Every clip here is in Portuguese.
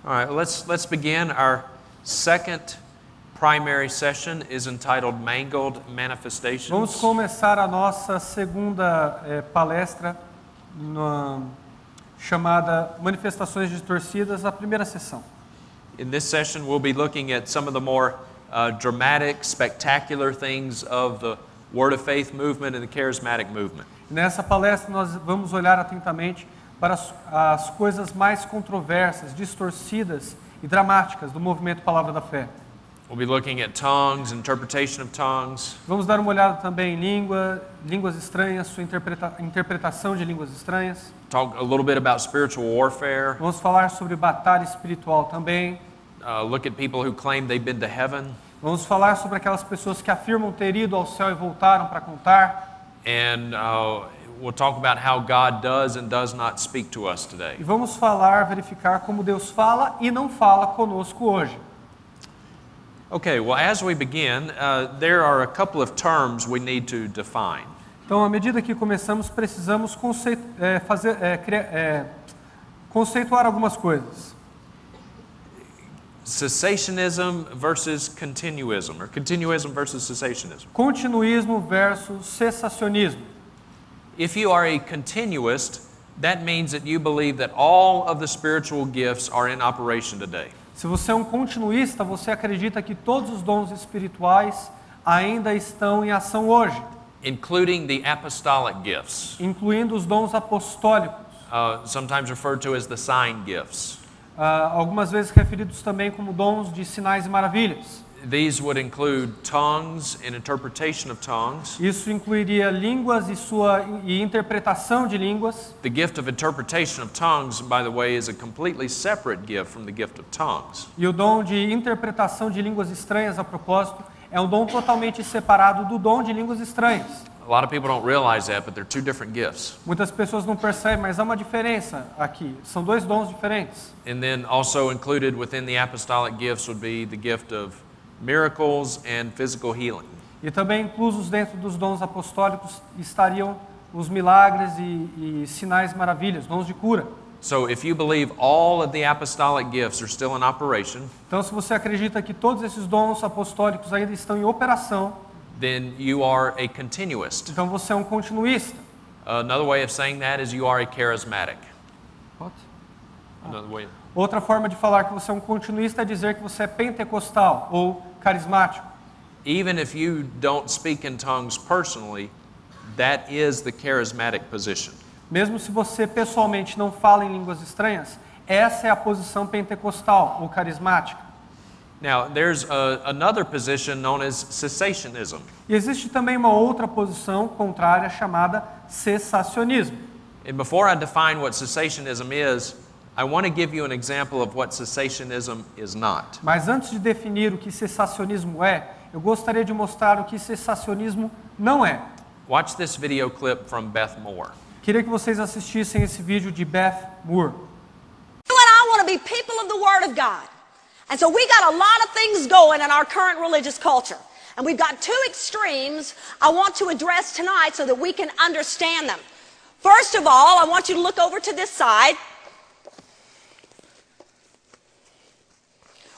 All right, let's begin. Our second primary session is entitled Mangled Manifestations. Vamos começar a nossa segunda palestra chamada Manifestações Distorcidas, a primeira sessão. In this session, we'll be looking at some of the more dramatic, spectacular things of the Word of Faith movement and the Charismatic movement. Nessa palestra nós vamos olhar atentamente para as coisas mais controversas, distorcidas e dramáticas do movimento Palavra da Fé. We'll be looking at tongues, interpretation of tongues. Vamos dar uma olhada também em línguas estranhas, sua interpretação de línguas estranhas. Talk a little bit about spiritual warfare. Vamos falar sobre batalha espiritual também. Look at people who claim they've been to heaven. Vamos falar sobre aquelas pessoas que afirmam ter ido ao céu e voltaram para contar. And we'll talk about how God does and does not speak to us today. E vamos verificar como Deus fala e não fala conosco hoje. Okay, well, as we begin, there are a couple of terms we need to define. Então, à medida que começamos, precisamos conceituar algumas coisas. Cessationism versus continuism, or continuism versus cessationism. Continuismo versus cessacionismo. If you are a continuist, that means that you believe that all of the spiritual gifts are in operation today. Se você é um continuista, você acredita que todos os dons espirituais ainda estão em ação hoje, including the apostolic gifts, incluindo os dons apostólicos, sometimes referred to as the sign gifts. Algumas vezes referidos também como dons de sinais e maravilhas. These would include tongues and interpretation of tongues. Isso incluiria línguas e interpretação de línguas. The gift of interpretation of tongues, by the way, is a completely separate gift from the gift of tongues. E o dom de interpretação de línguas estranhas, a propósito, é um dom totalmente separado do dom de línguas estranhas. A lot of people don't realize that, but they're two different gifts. Muitas pessoas não percebem, mas há uma diferença aqui. São dois dons diferentes. And then also included within the apostolic gifts would be the gift of miracles and physical healing. E também inclusos dentro dos dons apostólicos estariam os milagres e sinais maravilhas, dons de cura. So if you believe all of the apostolic gifts are still in operation, então se você acredita que todos esses dons apostólicos ainda estão em operação, then you are a continuist. então você é um continuista. Another way of saying that is you are a charismatic. What? Another way. Outra forma de falar que você é um continuista é dizer que você é pentecostal ou carismático. Even if you don't speak in tongues personally, that is the charismatic position. Mesmo se você pessoalmente não fala em línguas estranhas, essa é a posição pentecostal ou carismática. Now, there's another position known as cessationism. E existe também uma outra posição contrária chamada cessacionismo. And before I define what cessationism is, I want to give you an example of what cessationism is not. Mas antes de definir o que cessacionismo é, eu gostaria de mostrar o que cessacionismo não é. Watch this video clip from Beth Moore. Queria que vocês assistissem esse vídeo de Beth Moore. You and I want to be people of the Word of God. And so we got a lot of things going in our current religious culture. And we've got two extremes I want to address tonight so that we can understand them. First of all, I want you to look over to this side.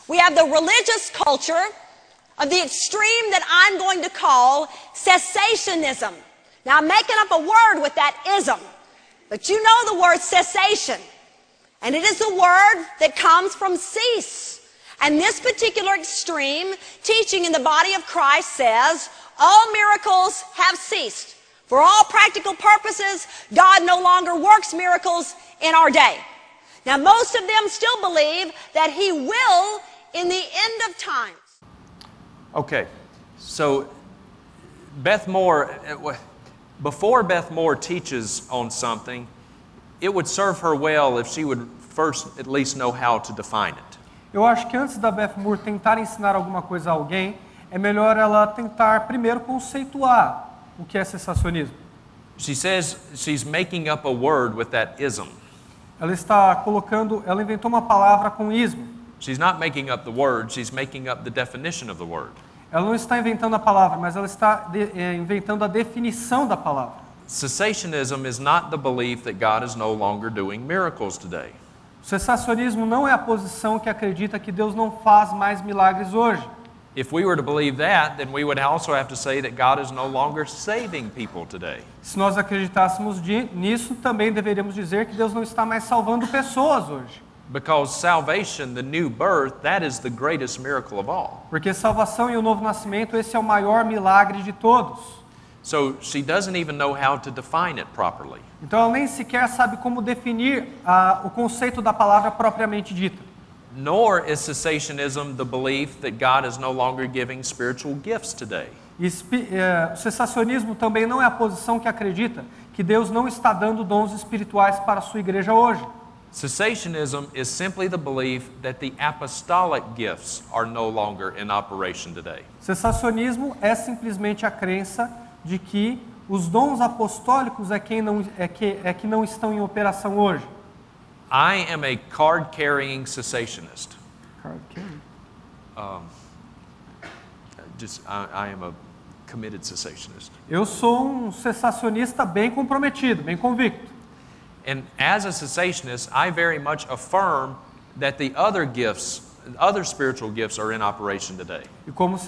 We have the religious culture of the extreme that I'm going to call cessationism. Now, I'm making up a word with that ism, but you know the word cessation. And it is the word that comes from cease. And this particular extreme teaching in the body of Christ says, all miracles have ceased. For all practical purposes, God no longer works miracles in our day. Now, most of them still believe that He will in the end of times. Okay, so Beth Moore, before Beth Moore teaches on something, it would serve her well if she would first at least know how to define it. Eu acho que antes da Beth Moore tentar ensinar alguma coisa a alguém, é melhor ela tentar primeiro conceituar o que é cessacionismo. She says she's making up a word with that ism. Ela inventou uma palavra com ismo. She's not making up the word, she's making up the definition of the word. Ela não está inventando a palavra, mas ela está inventando a definição da palavra. Cessationism is not the belief that God is no longer doing miracles today. O cessacionismo não é a posição que acredita que Deus não faz mais milagres hoje. If we were to believe that, then we would also have to say that God is no longer saving people today. Se nós acreditássemos nisso, também deveríamos dizer que Deus não está mais salvando pessoas hoje. Because salvation, the new birth, that is the greatest miracle of all. Porque salvação e o novo nascimento, esse é o maior milagre de todos. So she doesn't even know how to define it properly. Então ela nem sequer sabe como definir o conceito da palavra propriamente dita. Nor is cessationism the belief that God is no longer giving spiritual gifts today. O cessacionismo também não é a posição que acredita que Deus não está dando dons espirituais para a sua igreja hoje. Cessationism is simply the belief that the apostolic gifts are no longer in operation today. Cessacionismo é simplesmente a crença de que os dons apostólicos que não estão em operação hoje. I am a card-carrying cessationist. I am a committed cessationist. Eu sou um cessacionista bem comprometido, bem convicto. And as a cessationist, I very much affirm that the other gifts, other spiritual gifts are in operation today. E como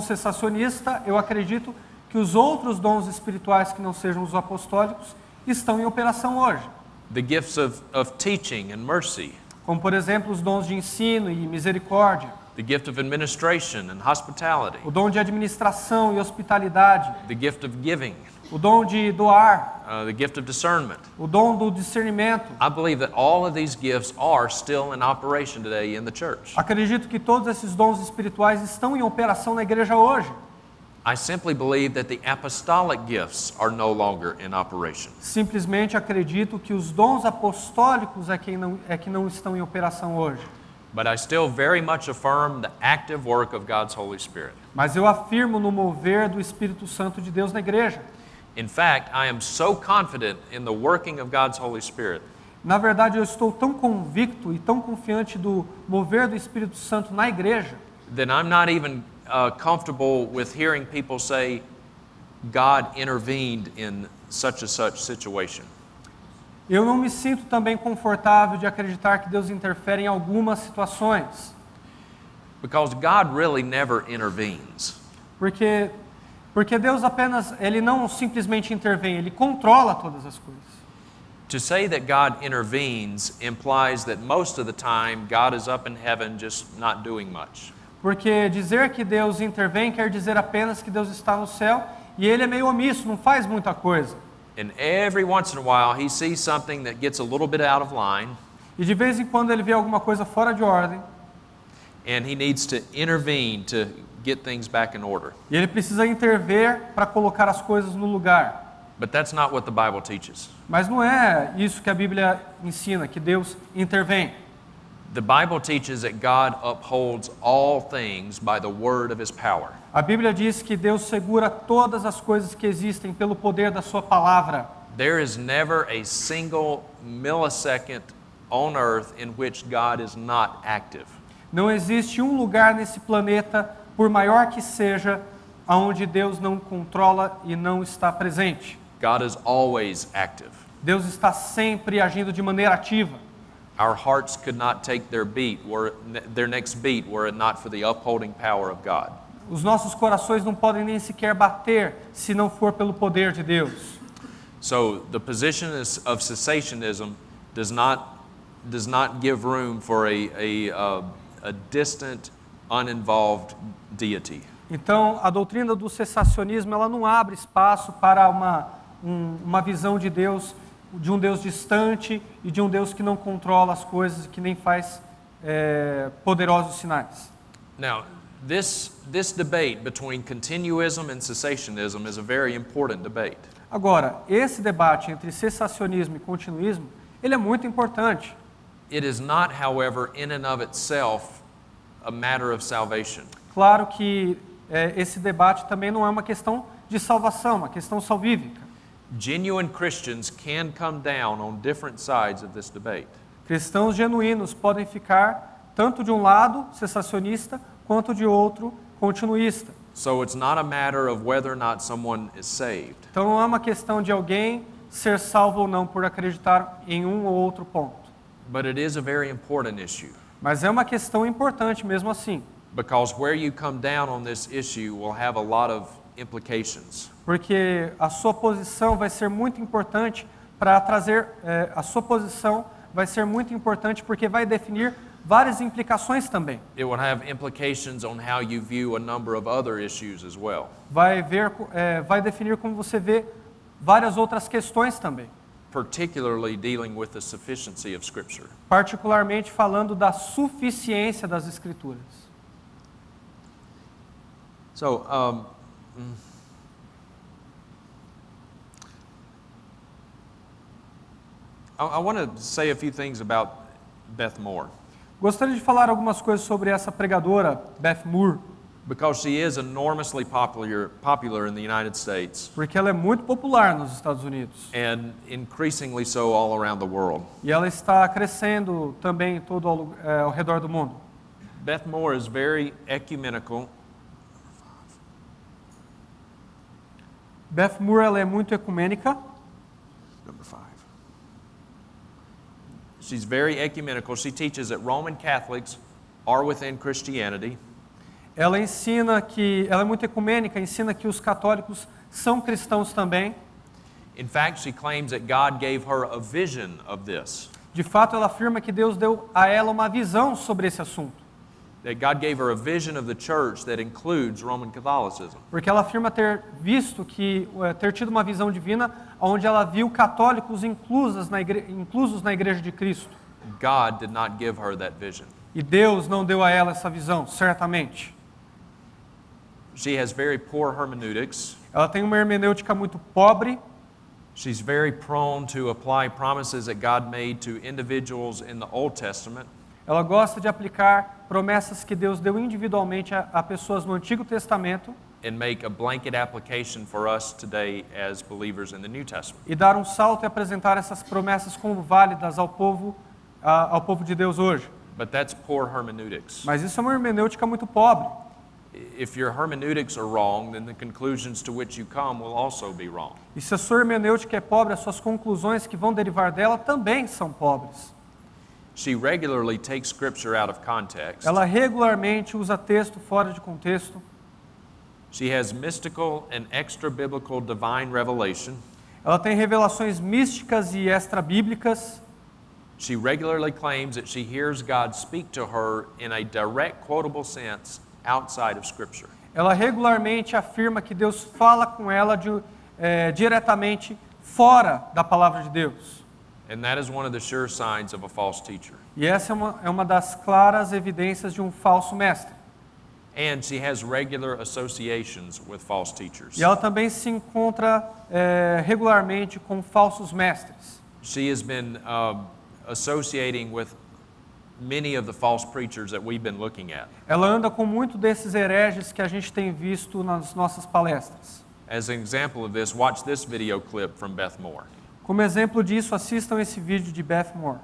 cessacionista, eu acredito que os outros dons espirituais que não sejam os apostólicos estão em operação hoje. The gifts of teaching and mercy. Como, por exemplo, os dons de ensino e misericórdia. The gift of administration and hospitality. O dom de administração e hospitalidade. The gift of giving. O dom de doar. The gift of discernment. O dom do discernimento. I believe that all of these gifts are still in operation today in the church. Acredito que todos esses dons espirituais estão em operação na igreja hoje. I simply believe that the apostolic gifts are no longer in operation. Simplesmente acredito que os dons apostólicos é que não estão em operação hoje. But I still very much affirm the active work of God's Holy Spirit. Mas eu afirmo no mover do Espírito Santo de Deus na igreja. In fact, I am so confident in the working of God's Holy Spirit Na verdade, eu estou tão convicto e tão confiante do mover do Espírito Santo na igreja, that I'm not even comfortable with hearing people say, God intervened in such and such situation. eu não me sinto também confortável de acreditar que Deus interfere em algumas situações. Because God really never intervenes. Porque Deus Ele não simplesmente intervém, Ele controla todas as coisas. To say that God intervenes implies that most of the time God is up in heaven just not doing much. Porque dizer que Deus intervém quer dizer apenas que Deus está no céu e Ele é meio omisso, não faz muita coisa. And every once in a while he sees something that gets a little bit out of line, E de vez em quando Ele vê alguma coisa fora de ordem and he needs to intervene to get things back in order. e Ele precisa intervir para colocar as coisas no lugar. But that's not what the Bible teaches. Mas não é isso que a Bíblia ensina, que Deus intervém. The Bible teaches that God upholds all things by the word of his power. A Bíblia diz que Deus segura todas as coisas que existem pelo poder da sua palavra. There is never a single millisecond on earth in which God is not active. Não existe um lugar nesse planeta, por maior que seja, onde Deus não controla e não está presente. God is always active. Deus está sempre agindo de maneira ativa. Our hearts could not take their next beat were it not for the upholding power of God. Os nossos corações não podem nem sequer bater se não for pelo poder de Deus. So the position of cessationism does not give room for a distant, uninvolved deity. Então, a doutrina do cessacionismo, ela não abre espaço para uma visão de Deus, de um Deus distante e de um Deus que não controla as coisas, que nem faz poderosos sinais. Now, this debate between continuism and cessationism is a very important debate. Agora, esse debate entre cessacionismo e continuismo, ele é muito importante. It is not, however, in and of itself a matter of salvation. Claro que esse debate também não é uma questão de salvação, uma questão salvífica. Genuine Christians can come down on different sides of this debate. Cristãos genuínos podem ficar tanto de um lado, cessacionista, quanto de outro, continuista. So it's not a matter of whether or not someone is saved. Então não é uma questão de alguém ser salvo ou não por acreditar em um ou outro ponto. But it is a very important issue. Mas é uma questão importante mesmo assim. Because where you come down on this issue will have a lot of implications. Porque a sua posição vai ser muito importante para trazer... a sua posição vai ser muito importante porque vai definir várias implicações também. It will have implications on how you view a number of other issues as well. Vai definir como você vê várias outras questões também. Particularly dealing with the sufficiency of Scripture. Particularmente falando da suficiência das Escrituras. So, I want to say a few things about Beth Moore. Gostaria de falar algumas coisas sobre essa pregadora, Beth Moore, Because she is enormously popular in the United States porque ela é muito popular nos Estados Unidos. and increasingly so all around the world. E ela está crescendo também todo ao redor do mundo. Beth Moore is very ecumenical. Beth Moore ela é muito ecumênica. Number 5. She's very ecumenical. She teaches that Roman Catholics are within Christianity. Ela é muito ecumênica, ensina que os católicos são cristãos também. In fact, she claims that God gave her a vision of this. De fato, ela afirma que Deus deu a ela uma visão sobre esse assunto. That God gave her a vision of the church that includes Roman Catholicism. Porque ela afirma ter tido uma visão divina onde ela viu católicos inclusos na Igreja de Cristo. God did not give her that vision. E Deus não deu a ela essa visão, certamente. She has very poor hermeneutics. Ela tem uma hermenêutica muito pobre. She's very prone to apply promises that God made to individuals in the Old Testament. Ela gosta de aplicar promessas que Deus deu individualmente a pessoas no Antigo Testamento And make a blanket application for us today as believers in the New Testament. e dar um salto e apresentar essas promessas como válidas ao povo de Deus hoje. But that's poor hermeneutics. Mas isso é uma hermenêutica muito pobre. If your hermeneutics are wrong, then the conclusions to which you come will also be wrong. E se a sua hermenêutica é pobre, as suas conclusões que vão derivar dela também são pobres. She regularly takes scripture out of context. Ela regularmente usa texto fora de contexto. She has mystical and extra-biblical divine revelation. Ela tem revelações místicas e extra-bíblicas. She regularly claims that she hears God speak to her in a direct quotable sense outside of Scripture. Ela regularmente afirma que Deus fala com ela diretamente fora da palavra de Deus. And that is one of the sure signs of a false teacher. E essa é uma das claras evidências de um falso mestre. And she has regular associations with false teachers. E ela também se encontra regularmente com falsos mestres. She has been associating with many of the false preachers that we've been looking at. Ela anda com muito desses hereges que a gente tem visto nas nossas palestras. As an example of this, watch this video clip from Beth Moore. Como exemplo disso, assistam esse vídeo de Beth Moore.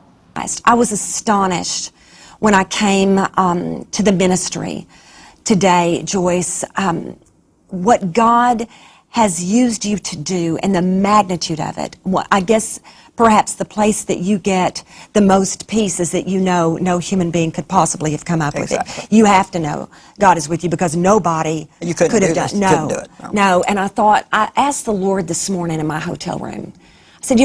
I was astonished when I came to the ministry today, Joyce, what God has used you to do and the magnitude of it. I guess perhaps the place that you get the most peace is that you know no human being could possibly have come up with it. You have to know God is with you because nobody could have done it. Couldn't do it. No. And I asked the Lord this morning in my hotel room. I said,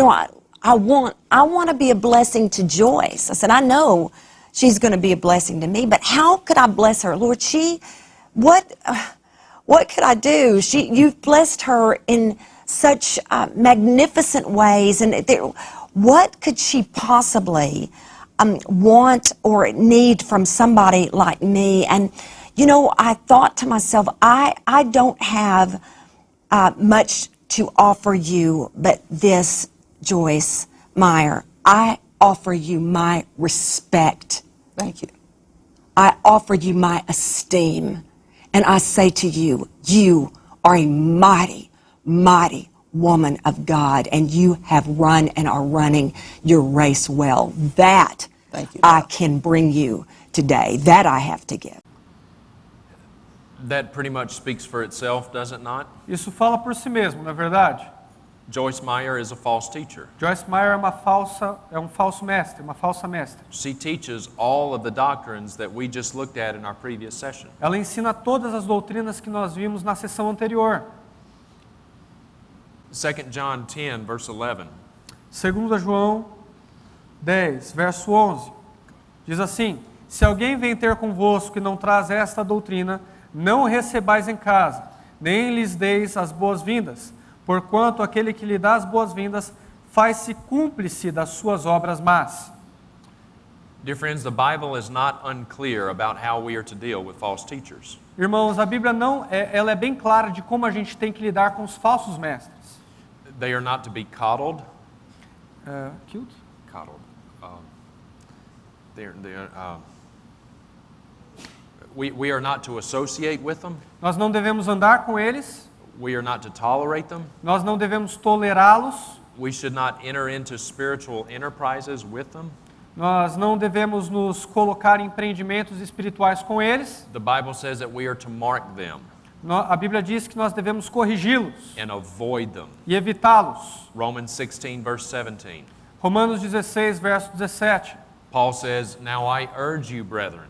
I want to be a blessing to Joyce. I said, I know she's going to be a blessing to me, but how could I bless her? Lord, what could I do? You've blessed her in such magnificent ways, and what could she possibly want or need from somebody like me? And, I thought to myself, I don't have much to offer you but this, Joyce Meyer. I offer you my respect. Thank you. I offer you my esteem. And I say to you, you are a mighty, mighty woman of God, and you have run and are running your race well. That Thank you, I can bring you today. That I have to give. That pretty much speaks for itself, does it not? Isso fala por si mesmo, não é verdade? Joyce Meyer is a false teacher. Joyce Meyer é um falso mestre, uma falsa mestra. She teaches all of the doctrines that we just looked at in our previous session. Ela ensina todas as doutrinas que nós vimos na sessão anterior. 2 John 10, verse 11. 2 João 10, verso 11. Diz assim: Se alguém vem ter convosco e não traz esta doutrina, não o recebais em casa, nem lhes deis as boas-vindas, porquanto aquele que lhe dá as boas-vindas faz-se cúmplice das suas obras más. Dear friends, the Bible is not unclear about how we are to deal with false teachers. Irmãos, a Bíblia ela é bem clara de como a gente tem que lidar com os falsos mestres. They are not to be coddled. Cute? Coddled. We are not to associate with them. Nós não devemos andar com eles, We are not to tolerate them. nós não devemos tolerá-los, We should not enter into spiritual enterprises with them. nós não devemos nos colocar em empreendimentos espirituais com eles. The Bible says that we are to mark them A Bíblia diz que nós devemos corrigi-los and avoid them. e evitá-los. Romans 16, verse 17. Romanos 16, verso 17. Paul says, Now I urge you, brethren,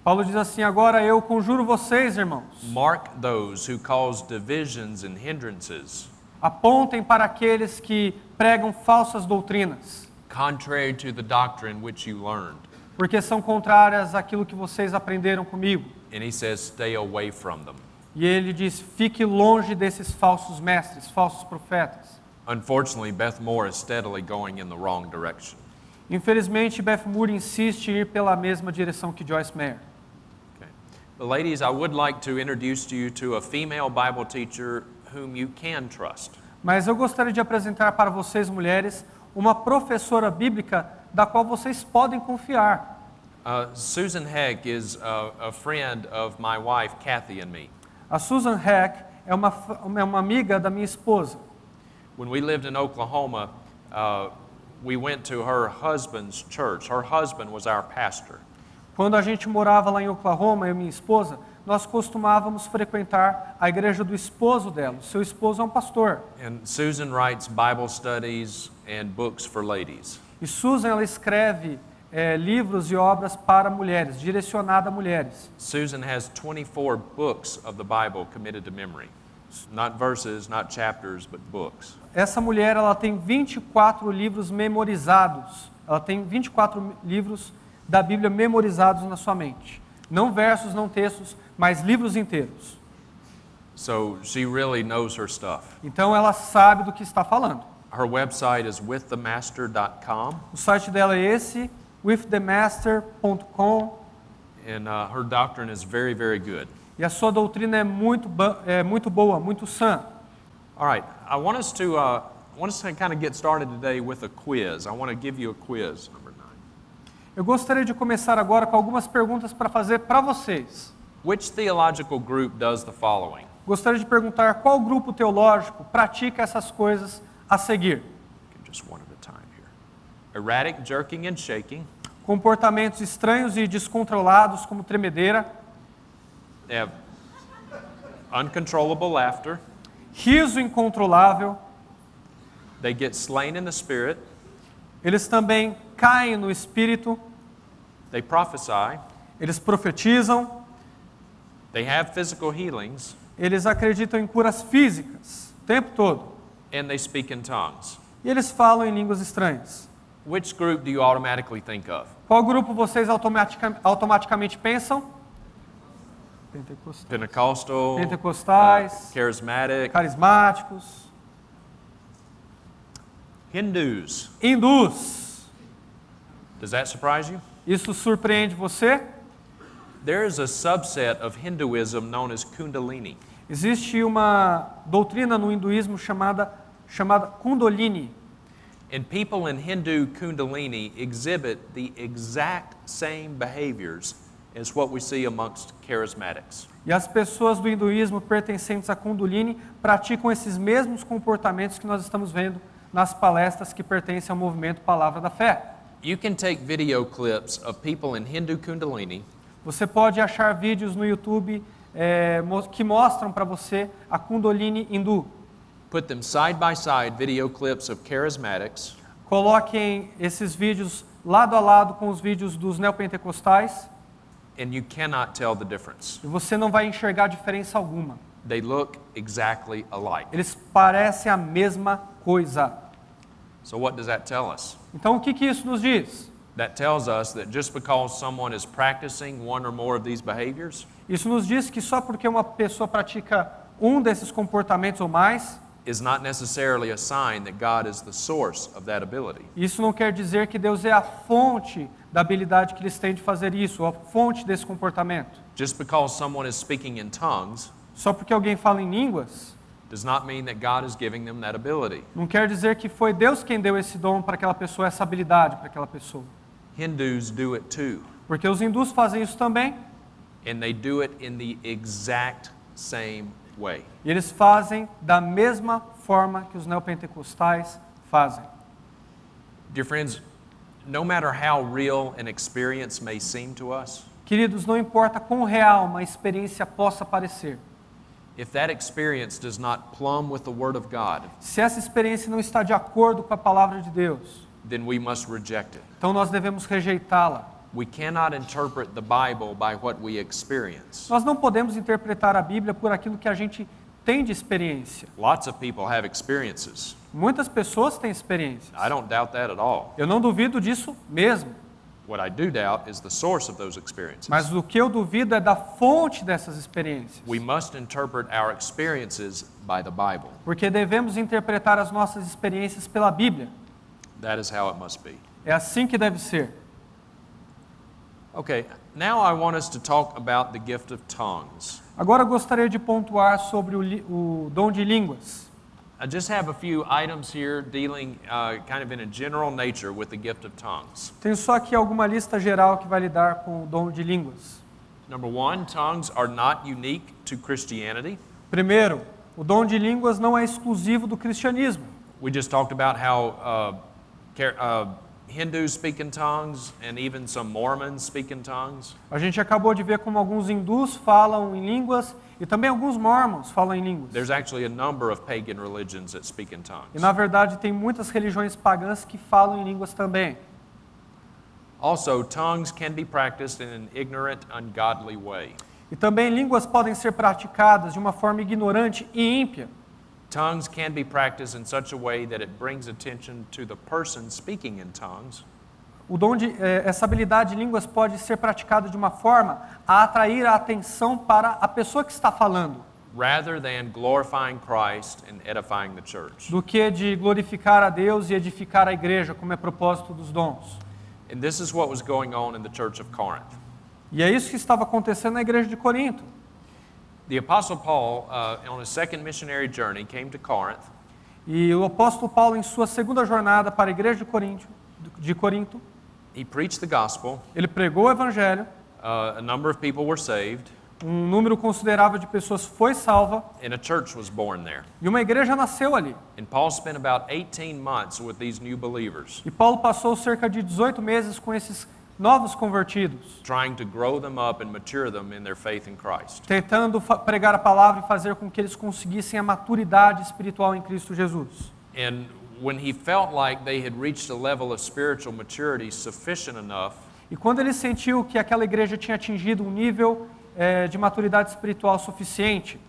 Paulo diz assim: agora eu conjuro vocês, irmãos, mark those who cause divisions and hindrances, apontem para aqueles que pregam falsas doutrinas, contrary to the doctrine which you learned. porque são contrárias àquilo que vocês aprenderam comigo. And he says, stay away from them. E ele diz: fique longe desses falsos mestres, falsos profetas. Unfortunately, Beth Moore is steadily going in the wrong direction. Infelizmente, Beth Moore insiste em ir pela mesma direção que Joyce Meyer. Okay. But ladies, I would like to introduce you to a female Bible teacher whom you can trust. Mas eu gostaria de apresentar para vocês, mulheres, uma professora bíblica da qual vocês podem confiar. Susan Heck is a friend of my wife, Kathy, and me. A Susan Heck é uma amiga da minha esposa. When we lived in Oklahoma, we went to her husband's church. Her husband was our pastor. Quando a gente morava lá em Oklahoma, eu e minha esposa, nós costumávamos frequentar a igreja do esposo dela. O seu esposo é um pastor. And Susan writes Bible studies and books for ladies. E Susan, ela escreve livros e obras para mulheres, direcionada a mulheres. Susan has 24 books of the Bible committed to memory. Not verses, not chapters, but books. Essa mulher, ela tem 24 livros memorizados. Ela tem 24 livros da Bíblia memorizados na sua mente. Não versos, não textos, mas livros inteiros. So she really knows her stuff. Então ela sabe do que está falando. Her website is withthemaster.com, O site dela é esse, withthemaster.com, and her doctrine is very, very good. e a sua doutrina é muito boa, muito sã. All right, I want us to kind of get started today with a quiz. I want to give you a quiz, number 9. Eu gostaria de começar agora com algumas perguntas para fazer para vocês. Which theological group does the following? Gostaria de perguntar qual grupo teológico pratica essas coisas a seguir. Just one at a time here. Erratic jerking and shaking. Comportamentos estranhos e descontrolados, como tremedeira. They have uncontrollable laughter. Riso incontrolável. They get slain in the spirit. Eles também caem no espírito. They prophesy. Eles profetizam. They have physical healings. Eles acreditam em curas físicas o tempo todo. And they speak in tongues. E eles falam em línguas estranhas. Which group do you automatically think of? Qual grupo vocês automaticamente pensam? Pentecostal, Pentecostais, charismatic, carismáticos, Hindus. hindus. Does that surprise you? Isso surpreende você? There is a subset of Hinduism known as Kundalini. Existe uma doutrina no hinduísmo chamada Kundalini. And people in Hindu Kundalini exhibit the exact same behaviors as what we see amongst charismatics. E as pessoas do hinduísmo pertencentes a Kundalini praticam esses mesmos comportamentos que nós estamos vendo nas palestras que pertencem ao movimento Palavra da Fé. You can take video clips of people in Hindu Kundalini Você pode achar vídeos no YouTube que mostram para você a Kundalini hindu. Put them side by side video clips of charismatics Coloquem esses vídeos lado a lado com os vídeos dos neopentecostais and you cannot tell the difference. e você não vai enxergar diferença alguma. They look exactly alike. Eles parecem a mesma coisa. So what does that tell us? Então o que isso nos diz? That tells us that just because someone is practicing one or more of these behaviors Isso nos diz que só porque uma pessoa pratica um desses comportamentos ou mais, is not necessarily a sign that God is the source of that ability. isso não quer dizer que Deus é a fonte da habilidade que eles têm de fazer isso, ou a fonte desse comportamento. Just because someone is speaking in tongues Só porque alguém fala em línguas, does not mean that God is giving them that ability. não quer dizer que foi Deus quem deu esse dom para aquela pessoa, essa habilidade para aquela pessoa. Hindus do it too, Porque os hindus fazem isso também, and they do it in the exact same way. e eles fazem da mesma forma que os neopentecostais fazem. Dear friends, no matter how real an experience may seem to us, Queridos, não importa quão real uma experiência possa parecer, if that experience does not plumb with the Word of God, se essa experiência não está de acordo com a palavra de Deus, then we must reject it. então nós devemos rejeitá-la. We cannot interpret the Bible by what we experience. Nós não podemos interpretar a Bíblia por aquilo que a gente tem de experiência. Lots of people have experiences. Muitas pessoas têm experiências. I don't doubt that at all. Eu não duvido disso mesmo. What I do doubt is the source of those experiences. Mas o que eu duvido é da fonte dessas experiências. We must interpret our experiences by the Bible. Porque devemos interpretar as nossas experiências pela Bíblia. That is how it must be. É assim que deve ser. Okay, now I want us to talk about the gift of tongues. Agora eu gostaria de pontuar sobre o dom de línguas. I just have a few items here dealing kind of in a general nature with the gift of tongues. Tenho só aqui alguma lista geral que vai lidar com o dom de línguas. Number one, tongues are not unique to Christianity. Primeiro, o dom de línguas não é exclusivo do cristianismo. We just talked about how Hindus speak in tongues and even some Mormons speak in tongues. A gente acabou de ver como alguns hindus falam em línguas e também alguns mormons falam em línguas. There's actually a number of pagan religions that speak in tongues. E na verdade tem muitas religiões pagãs que falam em línguas também. Also, tongues can be practiced in an ignorant, ungodly way. E também línguas podem ser praticadas de uma forma ignorante e ímpia. Tongues can be practiced in such a way that it brings attention to the person speaking in tongues. Essa habilidade de línguas pode ser praticada de uma forma a atrair a atenção para a pessoa que está falando, rather than glorifying Christ and edifying the church. do que de glorificar a Deus e edificar a igreja, como é propósito dos dons. And this is what was going on in the church of Corinth. E é isso que estava acontecendo na igreja de Corinto. The Apostle Paul, on his second missionary journey, came to Corinth, E o apóstolo Paulo, em sua segunda jornada para a igreja de Corinto, he preached the gospel, ele pregou o evangelho, a number of people were saved, um número considerável de pessoas foi salva and a church was born there. e uma igreja nasceu ali. And Paul spent about 18 months with these new believers, E Paulo passou cerca de 18 meses com esses novos convertidos, trying to grow them up and mature them in their faith in Christ. tentando pregar a palavra e fazer com que eles conseguissem a maturidade espiritual em Cristo Jesus. And when he felt like they had reached a level of spiritual maturity sufficient enough E quando ele sentiu que aquela igreja tinha atingido um nível de maturidade espiritual suficiente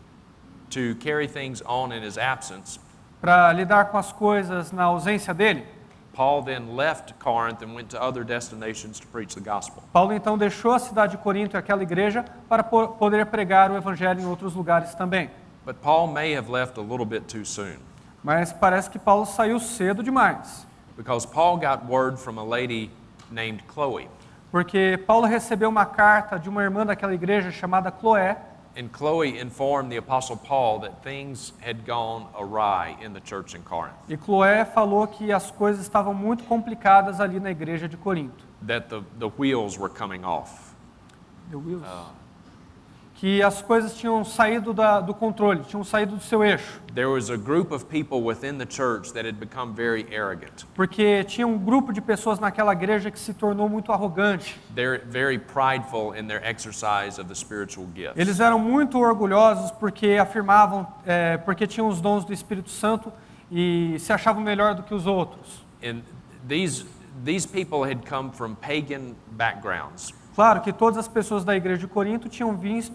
to carry things on in his absence, para lidar com as coisas na ausência dele, Paul then left Corinth and went to other destinations to preach the gospel. Paulo então deixou a cidade de Corinto e aquela igreja para poder pregar o evangelho em outros lugares também. But Paul may have left a little bit too soon, Mas parece que Paulo saiu cedo demais, because Paul got word from a lady named Chloe. porque Paulo recebeu uma carta de uma irmã daquela igreja chamada Cloé, And Chloe informed the Apostle Paul that things had gone awry in the church in Corinth, e Cloé falou que as coisas estavam muito complicadas ali na igreja de Corinto. that the wheels were coming off. que as coisas tinham saído do controle, tinham saído do seu eixo. There was a group of people within the church that had become very arrogant. Porque tinha um grupo de pessoas naquela igreja que se tornou muito arrogante. They're very prideful in their exercise of the spiritual gifts. Eles eram muito orgulhosos porque afirmavam, porque tinham os dons do Espírito Santo e se achavam melhor do que os outros. And these people had come from pagan backgrounds. Claro que todas as pessoas da igreja de Corinto tinham vindo,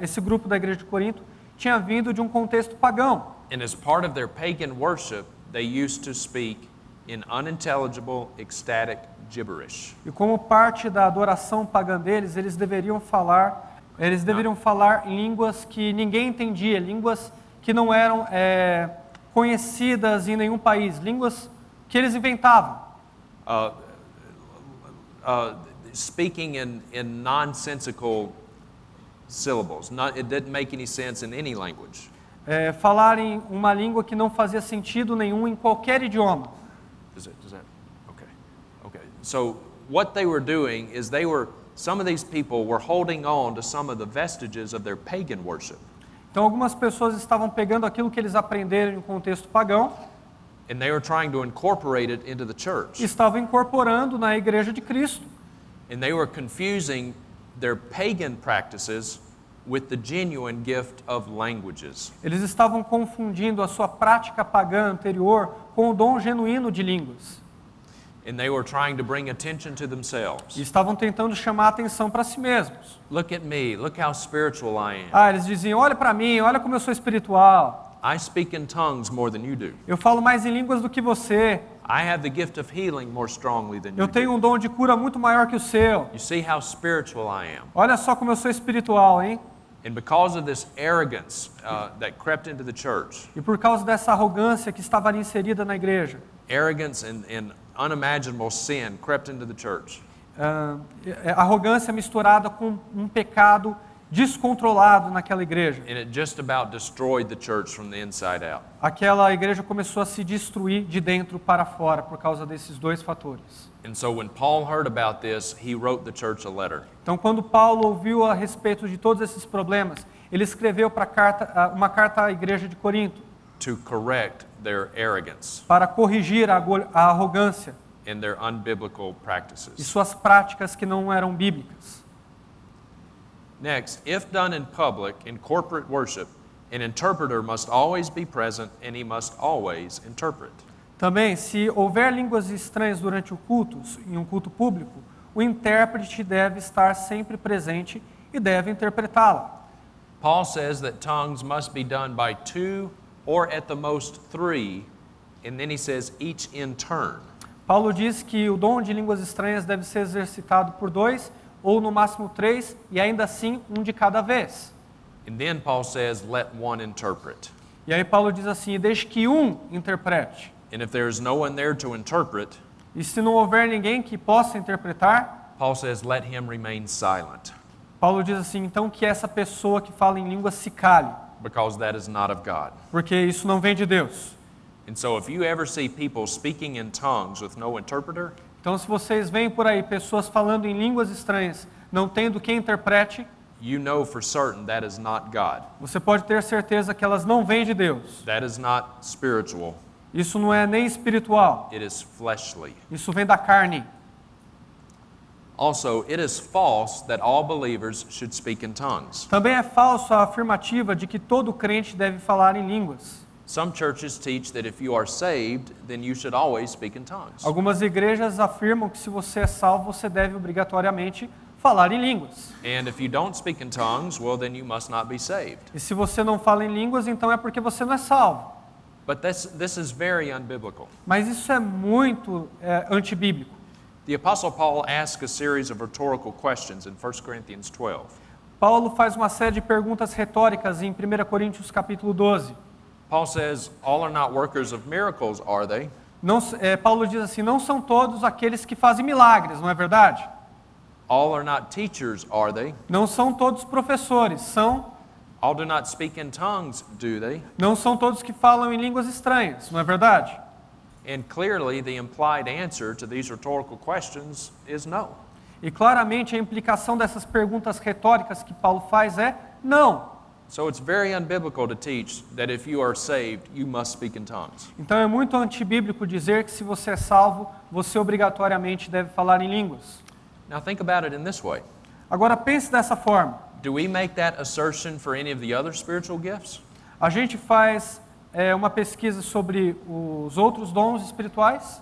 esse grupo da igreja de Corinto tinha vindo de um contexto pagão. And as part of their pagan worship, they used to speak in unintelligible, ecstatic gibberish. E como parte da adoração pagã deles, eles deveriam falar línguas que ninguém entendia, línguas que não eram conhecidas em nenhum país, línguas que eles inventavam. Speaking in nonsensical syllables. It didn't make any sense in any language. Falarem uma língua que não fazia sentido nenhum em qualquer idioma. Does that? Okay. So what they were doing is some of these people were holding on to some of the vestiges of their pagan worship. Então algumas pessoas estavam pegando aquilo que eles aprenderam em um contexto pagão. And they were trying to incorporate it into the church. E estavam incorporando na igreja de Cristo. And they were confusing their pagan practices with the genuine gift of languages. Eles estavam confundindo a sua prática pagã anterior com o dom genuíno de línguas. And they were trying to bring attention to E themselves. estavam tentando chamar a atenção para si mesmos. Look at me, look how spiritual I am. Eles diziam, olha para mim, olha como eu sou espiritual. I speak in tongues more than you do. Eu falo mais em línguas do que você. I have the gift of healing more strongly than you Eu tenho do. um dom de cura muito maior que o seu. You see how spiritual I am. Olha só como eu sou espiritual, hein? And because of this arrogance that crept into the church, E por causa dessa arrogância que estava ali inserida na igreja, arrogance and unimaginable sin crept into the church. Arrogância misturada com um pecado descontrolado naquela igreja. And it just about destroyed the church from the inside out. Aquela igreja começou a se destruir de dentro para fora por causa desses dois fatores. And so when Paul heard about this, he wrote the church a letter. Então, quando Paulo ouviu a respeito de todos esses problemas, ele escreveu uma carta à igreja de Corinto To correct their arrogance para corrigir a arrogância and their unbiblical e practices. suas práticas que não eram bíblicas. Next, if done in public, in corporate worship, an interpreter must always be present and he must always interpret. Também, se houver línguas estranhas durante o culto, em um culto público, o intérprete deve estar sempre presente e deve interpretá-la. Paul says that tongues must be done by 2 or at the most 3, and then he says each in turn. Paulo diz que o dom de línguas estranhas deve ser exercitado por 2 ou no máximo 3 e ainda assim um de cada vez. And then Paul says let one interpret. E aí Paulo diz assim, deixe que um interprete. And if there is no one there to interpret, E se não houver ninguém que possa interpretar, Paul says let him remain silent, Paulo diz assim, então que essa pessoa que fala em língua se cale, because that is not of God. porque isso não vem de Deus. And so if you ever see people speaking in tongues with no interpreter, Então, se vocês veem por aí pessoas falando em línguas estranhas, não tendo quem interprete, you know for certain that is not God. você pode ter certeza que elas não vêm de Deus. That is not spiritual. Isso não é nem espiritual, It is fleshly. isso vem da carne. Also, it is false that all believers should speak in tongues. Também é falso a afirmativa de que todo crente deve falar em línguas. Some churches teach that if you are saved, then you should always speak in tongues. Algumas igrejas afirmam que se você é salvo, você deve obrigatoriamente falar em línguas. And if you don't speak in tongues, well, then you must not be saved. E se você não fala em línguas, então é porque você não é salvo. But this is very unbiblical. Mas isso é muito antibíblico. The Apostle Paul asks a series of rhetorical questions in 1 Corinthians 12. Paulo faz uma série de perguntas retóricas em 1 Coríntios capítulo 12. Paul says, all are not workers of miracles, are they? Paulo diz assim, não são todos aqueles que fazem milagres, não é verdade? All are not teachers, are they? Não são todos professores, All do not speak in tongues, do they? não são todos que falam em línguas estranhas, não é verdade? And clearly, the implied answer to these rhetorical questions is no. E claramente a implicação dessas perguntas retóricas que Paulo faz é Não. So it's very unbiblical to teach that if you are saved, you must speak in tongues. Então é muito antibíblico dizer que se você é salvo, você obrigatoriamente deve falar em línguas. Now think about it in this way. Agora pense dessa forma. Do we make that assertion for any of the other spiritual gifts? A gente faz uma pesquisa sobre os outros dons espirituais.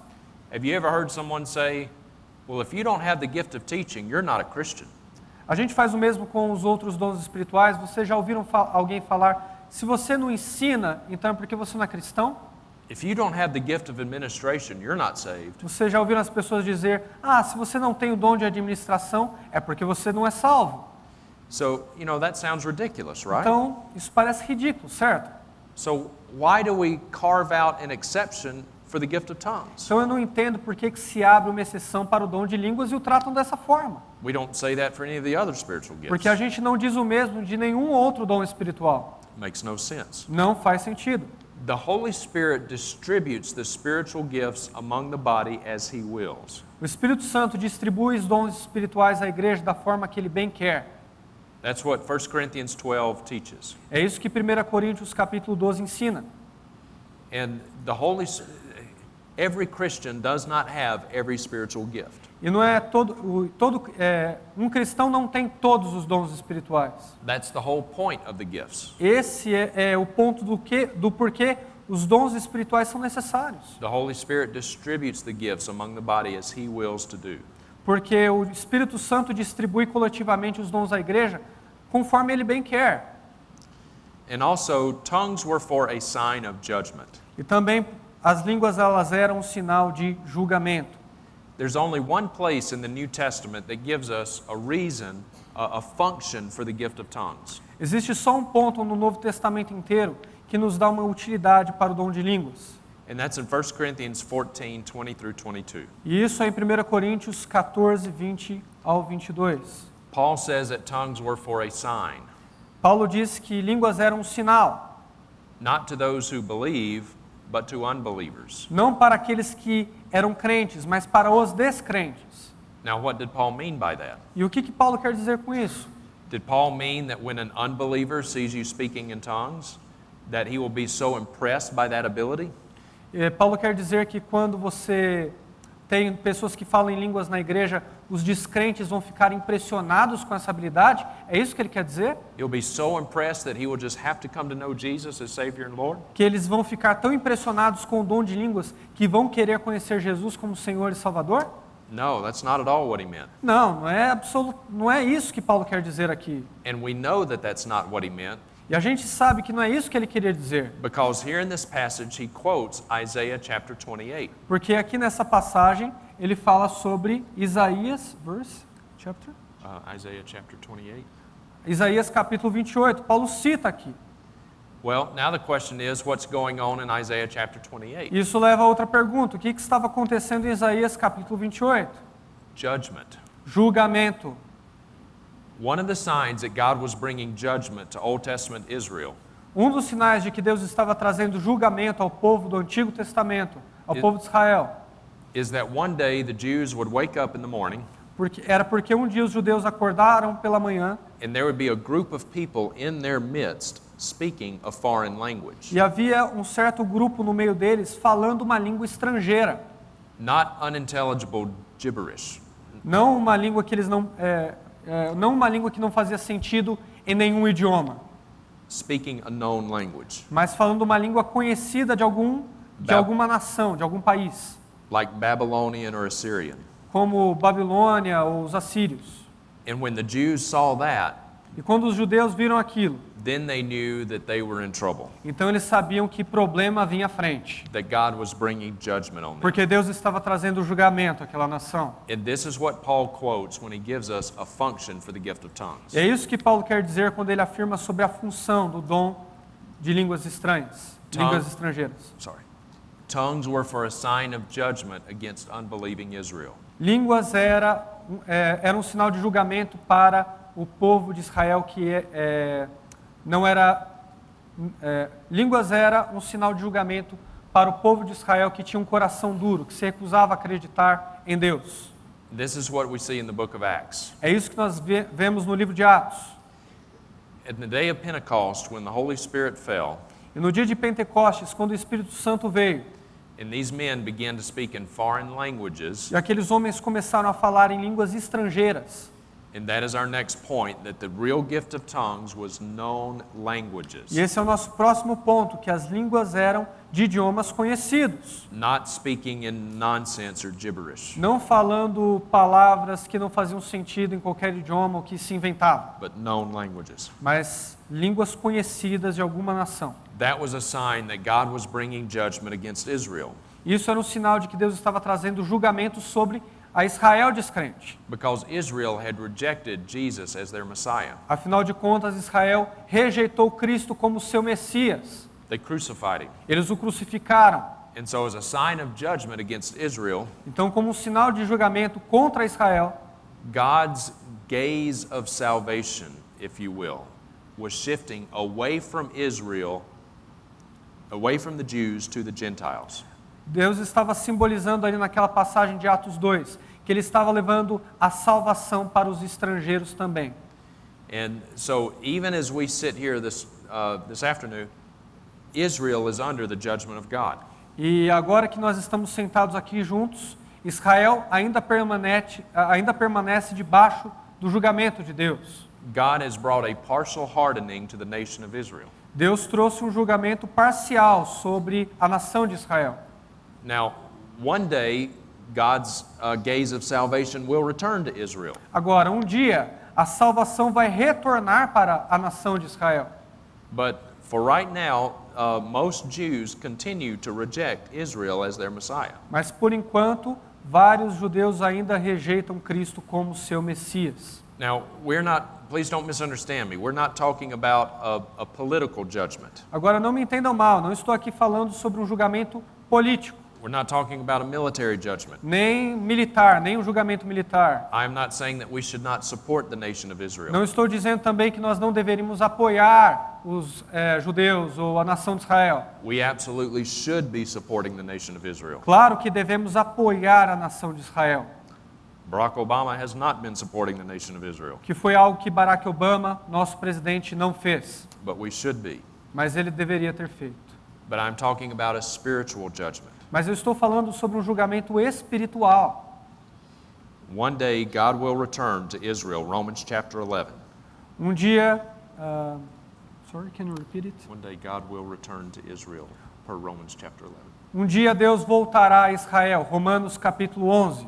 Have you ever heard someone say, well, if you don't have the gift of teaching, you're not a Christian? A gente faz o mesmo com os outros dons espirituais. Vocês já ouviram alguém falar, se você não ensina, então é porque você não é cristão? If you don't have the gift of administration, you're not saved. Vocês já ouviram as pessoas dizer, se você não tem o dom de administração, é porque você não é salvo. So, that sounds ridiculous, right? Então, isso parece ridículo, certo? So why do we carve out an exception for the gift of tongues? Então eu não entendo por que se abre uma exceção para o dom de línguas e o tratam dessa forma. We don't say that for any of the other spiritual gifts. Porque a gente não diz o mesmo de nenhum outro dom espiritual. Makes no sense. Não faz sentido. The Holy Spirit distributes the spiritual gifts among the body as He wills. O Espírito Santo distribui os dons espirituais à igreja da forma que Ele bem quer. That's what 1 Corinthians 12 teaches. É isso que 1 Coríntios capítulo 12 ensina. And every Christian does not have every spiritual gift. E não é um cristão não tem todos os dons espirituais. That's the whole point of the gifts. Esse é o ponto do porquê os dons espirituais são necessários. The Holy Spirit distributes the gifts among the body as He wills to do. Porque o Espírito Santo distribui coletivamente os dons à igreja conforme Ele bem quer. And also, tongues were for a sign of judgment. E também as línguas elas eram um sinal de julgamento. There's only one place in the New Testament that gives us a reason, a function for the gift of tongues. Existe só um ponto no Novo Testamento inteiro que nos dá uma utilidade para o dom de línguas. And that's in 1 Corinthians 14, 20 through 22. E isso é em 1 Coríntios 14, 20 ao 22. Paul says that tongues were for a sign, Paulo diz que línguas eram um sinal, not to those who believe, but to unbelievers. não para aqueles que eram crentes, mas para os descrentes. Now, what did Paul mean by that? E o que Paulo quer dizer com isso? Did Paul mean that when an unbeliever sees you speaking in tongues, that he will be so impressed by that ability? Paulo quer dizer que quando você tem pessoas que falam em línguas na igreja, os descrentes vão ficar impressionados com essa habilidade? É isso que ele quer dizer? He'll be so impressed that he will just have to come to know Jesus as Savior and Lord? Que eles vão ficar tão impressionados com o dom de línguas que vão querer conhecer Jesus como Senhor e Salvador? No, that's not at all what he meant. Não é isso que Paulo quer dizer aqui. And we know that that's not what he meant E a gente sabe que não é isso que ele queria dizer. because here in this passage he quotes Isaiah chapter 28. Porque aqui nessa passagem ele fala sobre Isaías, Isaiah chapter 28. Isaías capítulo 28. Paulo cita aqui. Well, now the question is, what's going on in Isaiah chapter 28? Isso leva a outra pergunta. O que estava acontecendo em Isaías capítulo 28? Judgment. Julgamento. One of the signs that God was bringing judgment to Old Testament Israel Um dos sinais de que Deus estava trazendo julgamento ao povo do Antigo Testamento, ao povo de Israel, is that one day the Jews would wake up in the morning porque um dia os judeus acordaram pela manhã and there would be a group of people in their midst speaking a foreign language. e havia um certo grupo no meio deles falando uma língua estrangeira. Not unintelligible gibberish. Não uma língua que não uma língua que não fazia sentido em nenhum idioma, Speaking a known language. mas falando uma língua conhecida de alguma nação, de algum país, Like Babylonian or Assyrian. como Babilônia ou os assírios. And when the Jews saw that, E quando os judeus viram aquilo, then they knew that they were in trouble. então eles sabiam que problema vinha à frente, That God was bringing judgment on them. porque Deus estava trazendo julgamento àquela nação. And this is what Paul quotes when he gives us a function for the gift of tongues. E é isso que Paulo quer dizer quando ele afirma sobre a função do dom de línguas estranhas, línguas estrangeiras. Tongues were for a sign of judgment against unbelieving Israel. Línguas era um sinal de julgamento para o povo de Israel que não era. Línguas era um sinal de julgamento para o povo de Israel que tinha um coração duro, que se recusava a acreditar em Deus. This is what we see in the book of Acts. É isso que nós vemos no livro de Atos. at the day of Pentecost, when the Holy Spirit fell, E no dia de Pentecostes, quando o Espírito Santo veio, and these men began to speak in foreign languages, e aqueles homens começaram a falar em línguas estrangeiras. and that is our next point, that the real gift of tongues was known languages, E esse é o nosso próximo ponto, que as línguas eram de idiomas conhecidos. not speaking in nonsense or gibberish, Não falando palavras que não faziam sentido em qualquer idioma ou que se inventavam, but known languages. mas línguas conhecidas de alguma nação. That was a sign that God was bringing judgment against Israel, Isso era um sinal de que Deus estava trazendo julgamento sobre a Israel descrente. because Israel had rejected Jesus as their Messiah. Afinal de contas, Israel rejeitou Cristo como seu Messias. They crucified him. Eles o crucificaram. And so, as a sign of judgment against Israel, Então, como um sinal de julgamento contra Israel, God's gaze of salvation, if you will, was shifting away from Israel, away from the Jews to the Gentiles. Deus estava simbolizando ali naquela passagem de Atos 2, que Ele estava levando a salvação para os estrangeiros também. And so, even as we sit here this afternoon, Israel is under the judgment of God. E agora que nós estamos sentados aqui juntos, Israel ainda permanece debaixo do julgamento de Deus. God has brought a partial hardening to the nation of Israel. Deus trouxe um julgamento parcial sobre a nação de Israel. Now, one day, God's gaze of salvation will return to Israel. Agora, um dia, a salvação vai retornar para a nação de Israel. But for right now, most Jews continue to reject Israel as their Messiah. Mas, por enquanto, vários judeus ainda rejeitam Cristo como seu Messias. Now, please don't misunderstand me. We're not talking about a political judgment. Agora, não me entendam mal, não estou aqui falando sobre um julgamento político, We're not talking about a military judgment. nem militar, nem um julgamento militar. I'm not saying that we should not support the nation of Israel. Não estou dizendo também que nós não deveríamos apoiar os judeus ou a nação de Israel. We absolutely should be supporting the nation of Israel. Claro que devemos apoiar a nação de Israel, Barack Obama has not been supporting the nation of Israel, que foi algo que Barack Obama, nosso presidente, não fez, but we should be. mas ele deveria ter feito. But I'm talking about a spiritual judgment. Mas eu estou falando sobre um julgamento espiritual. One day, God will return to Israel, Romans chapter 11. Um dia, sorry, can you repeat it? One day, God will return to Israel, per Romans chapter 11. Um dia Deus voltará a Israel, Romanos capítulo 11.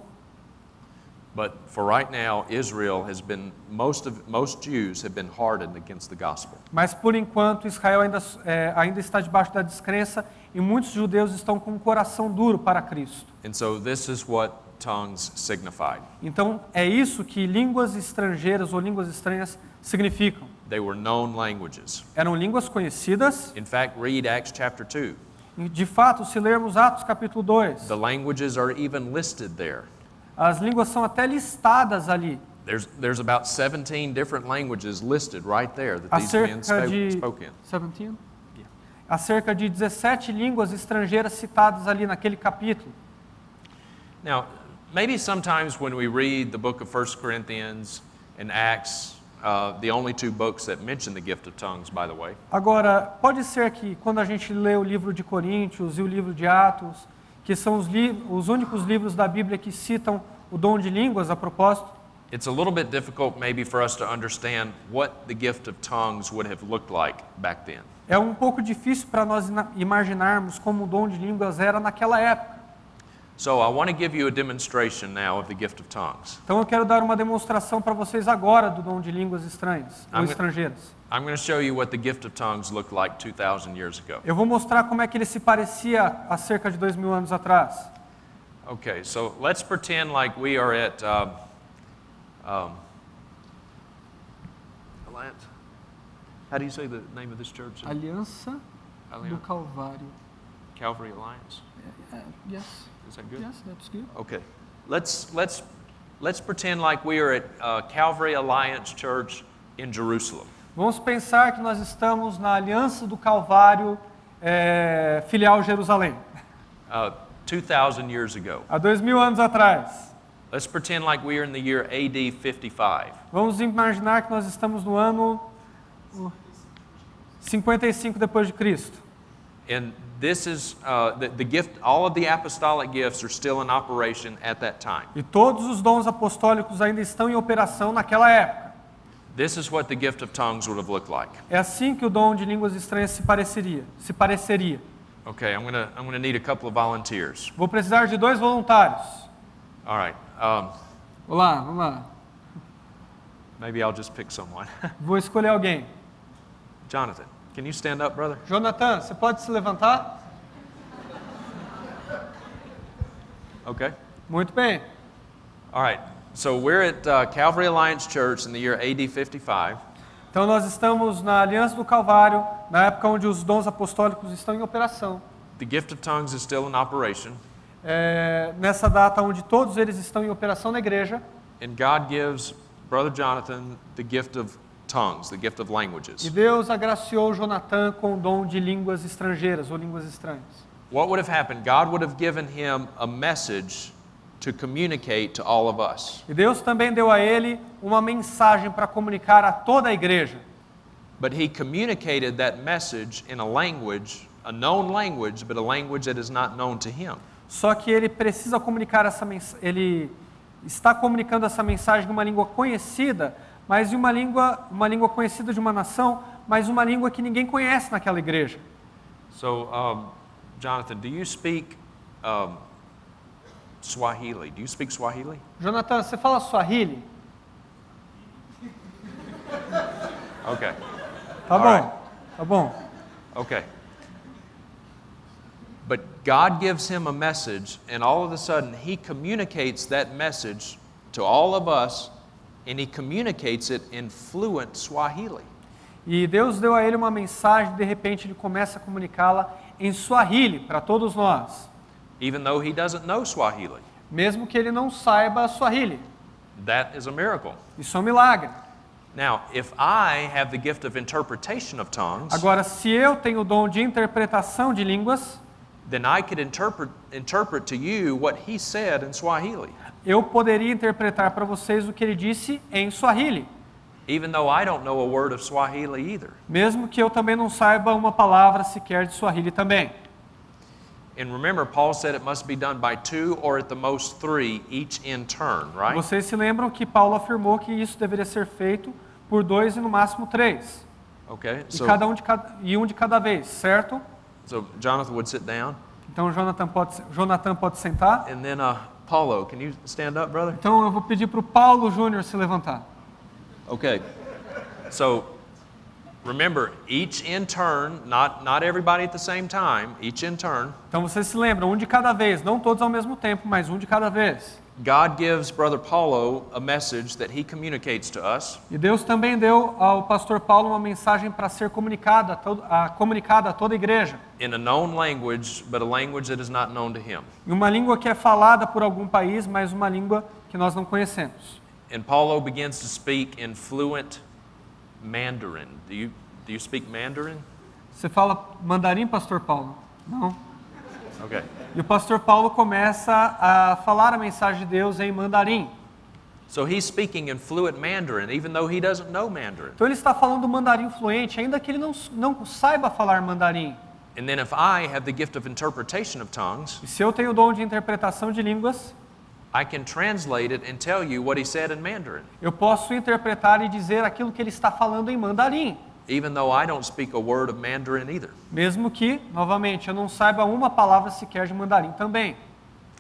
But for right now, Israel has been, most Jews have been hardened against the gospel. Mas por enquanto Israel ainda está debaixo da descrença e muitos judeus estão com o coração duro para Cristo. And so this is what tongues signified. Então é isso que línguas estrangeiras ou línguas estranhas significam. They were known languages. Eram línguas conhecidas. In fact, read Acts chapter 2. E, de fato, se lermos Atos capítulo 2, The languages are even listed there. as línguas são até listadas ali. There's about 17 different languages listed right there that these men spoke in. 17? Há cerca de 17 línguas estrangeiras citadas ali naquele capítulo. Now, maybe sometimes when we read the book of 1 Corinthians and Acts, the only two books that mention the gift of tongues, by the way, Agora, pode ser que quando a gente lê o livro de Coríntios e o livro de Atos, que são os únicos livros da Bíblia que citam o dom de línguas a propósito, it's a little bit difficult maybe for us to understand what the gift of tongues would have looked like back then. é um pouco difícil para nós imaginarmos como o dom de línguas era naquela época. So I want to give you a demonstration now of the gift of tongues. Então eu quero dar uma demonstração para vocês agora do dom de línguas estranhas ou estrangeiras. I'm going to show you what the gift of tongues looked like 2,000 years ago. Eu vou mostrar como é que ele se parecia há cerca de 2000 anos atrás. Okay, so let's pretend like we are at Alliance. How do you say the name of this church? Aliança do Calvário. Calvary Alliance. Yes. Is that good? Yes, that's good. Okay. Let's pretend like we are at Calvary Alliance Church in Jerusalem. Vamos pensar que nós estamos na Aliança do Calvário, filial Jerusalém, 2,000 years ago. há 2000 anos atrás. Let's pretend like we are in the year AD 55. Vamos imaginar que nós estamos no ano 55 depois de Cristo. And this is the gift, all of the apostolic gifts are still in operation at that time. E todos os dons apostólicos ainda estão em operação naquela época. This is what the gift of tongues would have looked like. É assim que o dom de línguas estranhas se pareceria. Okay, I'm gonna need a couple of volunteers. Vou precisar de 2 voluntários. All right, Olá, vamos lá. maybe I'll just pick someone. Vou escolher alguém. Jonathan, can you stand up, brother? Jonathan, você pode se levantar? Okay. Muito bem. All right. So we're at Calvary Alliance Church in the year AD 55. Então nós estamos na Aliança do Calvário, na época onde os dons apostólicos estão em operação. The gift of tongues is still in operation, Nessa data onde todos eles estão em operação na igreja. and God gives Brother Jonathan the gift of tongues, the gift of languages. E Deus agraciou Jonathan com o dom de línguas estrangeiras ou línguas estranhas. What would have happened? God would have given him a message to communicate to all of us. E Deus também deu a ele uma mensagem para comunicar a toda a igreja. But he communicated that message in a language, a known language, but a language that is not known to him. Só que ele precisa comunicar ele está comunicando essa mensagem em uma língua conhecida, mas em uma língua conhecida de uma nação, mas uma língua que ninguém conhece naquela igreja. So, Jonathan, do you speak Swahili? Do you speak Swahili? Jonathan, você fala Swahili? Okay. Tá All bom, right. tá bom. Okay. But God gives him a message, and all of a sudden he communicates that message to all of us, and he communicates it in fluent Swahili. E Deus deu a ele uma mensagem, de repente ele começa a comunicá-la em Swahili para todos nós, Even though he doesn't know Swahili. mesmo que ele não saiba Swahili. That is a miracle. Isso é um milagre. Now, if I have the gift of interpretation of tongues, Agora, se eu tenho o dom de interpretação de línguas, then I could interpret to you what he said in Swahili, eu poderia interpretar para vocês o que ele disse em Swahili, even though I don't know a word of Swahili either. mesmo que eu também não saiba uma palavra sequer de Swahili também. And remember, Paul said it must be done by 2 or at the most 3, each in turn, right? Vocês se lembram que Paulo afirmou que isso deveria ser feito por 2 e no máximo 3, Okay, e so, um de cada vez, certo? so Jonathan would sit down, Então Jonathan pode sentar. and then Paulo, can you stand up, brother? Então eu vou pedir para o Paulo Júnior se levantar. Okay, so remember, each in turn, not everybody at the same time, each in turn. Então vocês se lembram, um de cada vez, não todos ao mesmo tempo, mas um de cada vez. God gives Brother Paulo a message that he communicates to us, E Deus também deu ao pastor Paulo uma mensagem para ser comunicada a toda a igreja, in a known language, but a language that is not known to him. em uma língua que é falada por algum país, mas uma língua que nós não conhecemos. And Paulo begins to speak in fluent Mandarin. Do you speak Mandarin? Você fala mandarim, pastor Paulo? Não. Okay. E o pastor Paulo começa a falar a mensagem de Deus em mandarim. So he's speaking in fluent Mandarin, even though he doesn't know Mandarin. Então ele está falando mandarim fluente, ainda que ele não saiba falar mandarim. And then if I have the gift of interpretation of tongues, E se eu tenho o dom de interpretação de línguas, I can translate it and tell you what he said in Mandarin, eu posso interpretar e dizer aquilo que ele está falando em mandarim. even though I don't speak a word of Mandarin either. Mesmo que, novamente, eu não saiba uma palavra sequer de mandarim também.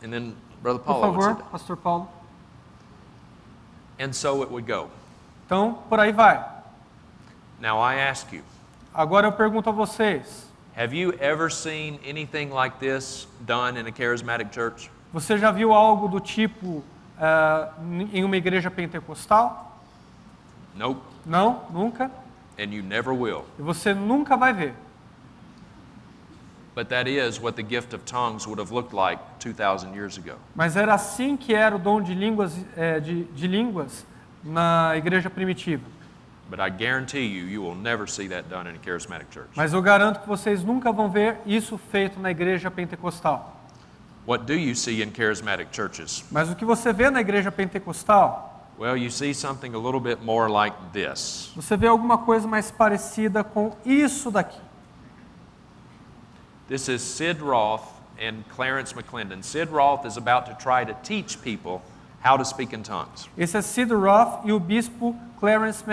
And then Brother Por Paulo would favor, sit down. pastor Paulo. And so it would go. Então, por aí vai. Now I ask you, Agora eu pergunto a vocês, have you ever seen anything like this done in a charismatic church? você já viu algo do tipo em uma igreja pentecostal? Nope. Não, nunca. And you never will. E você nunca vai ver. But that is what the gift of tongues would have looked like 2,000 years ago. Mas era assim que era o dom de línguas, na igreja primitiva. But I guarantee you will never see that done in a charismatic church. Mas eu garanto que vocês nunca vão ver isso feito na igreja pentecostal. What do you see in charismatic churches? Mas o que você vê na igreja pentecostal Well, you see something a little bit more like this. Você vê alguma coisa mais parecida com isso daqui. This is Sid Roth and Clarence McClendon. Sid Roth is about to try to teach people how to speak in tongues. Esse é Sid Roth e o bispo Clarence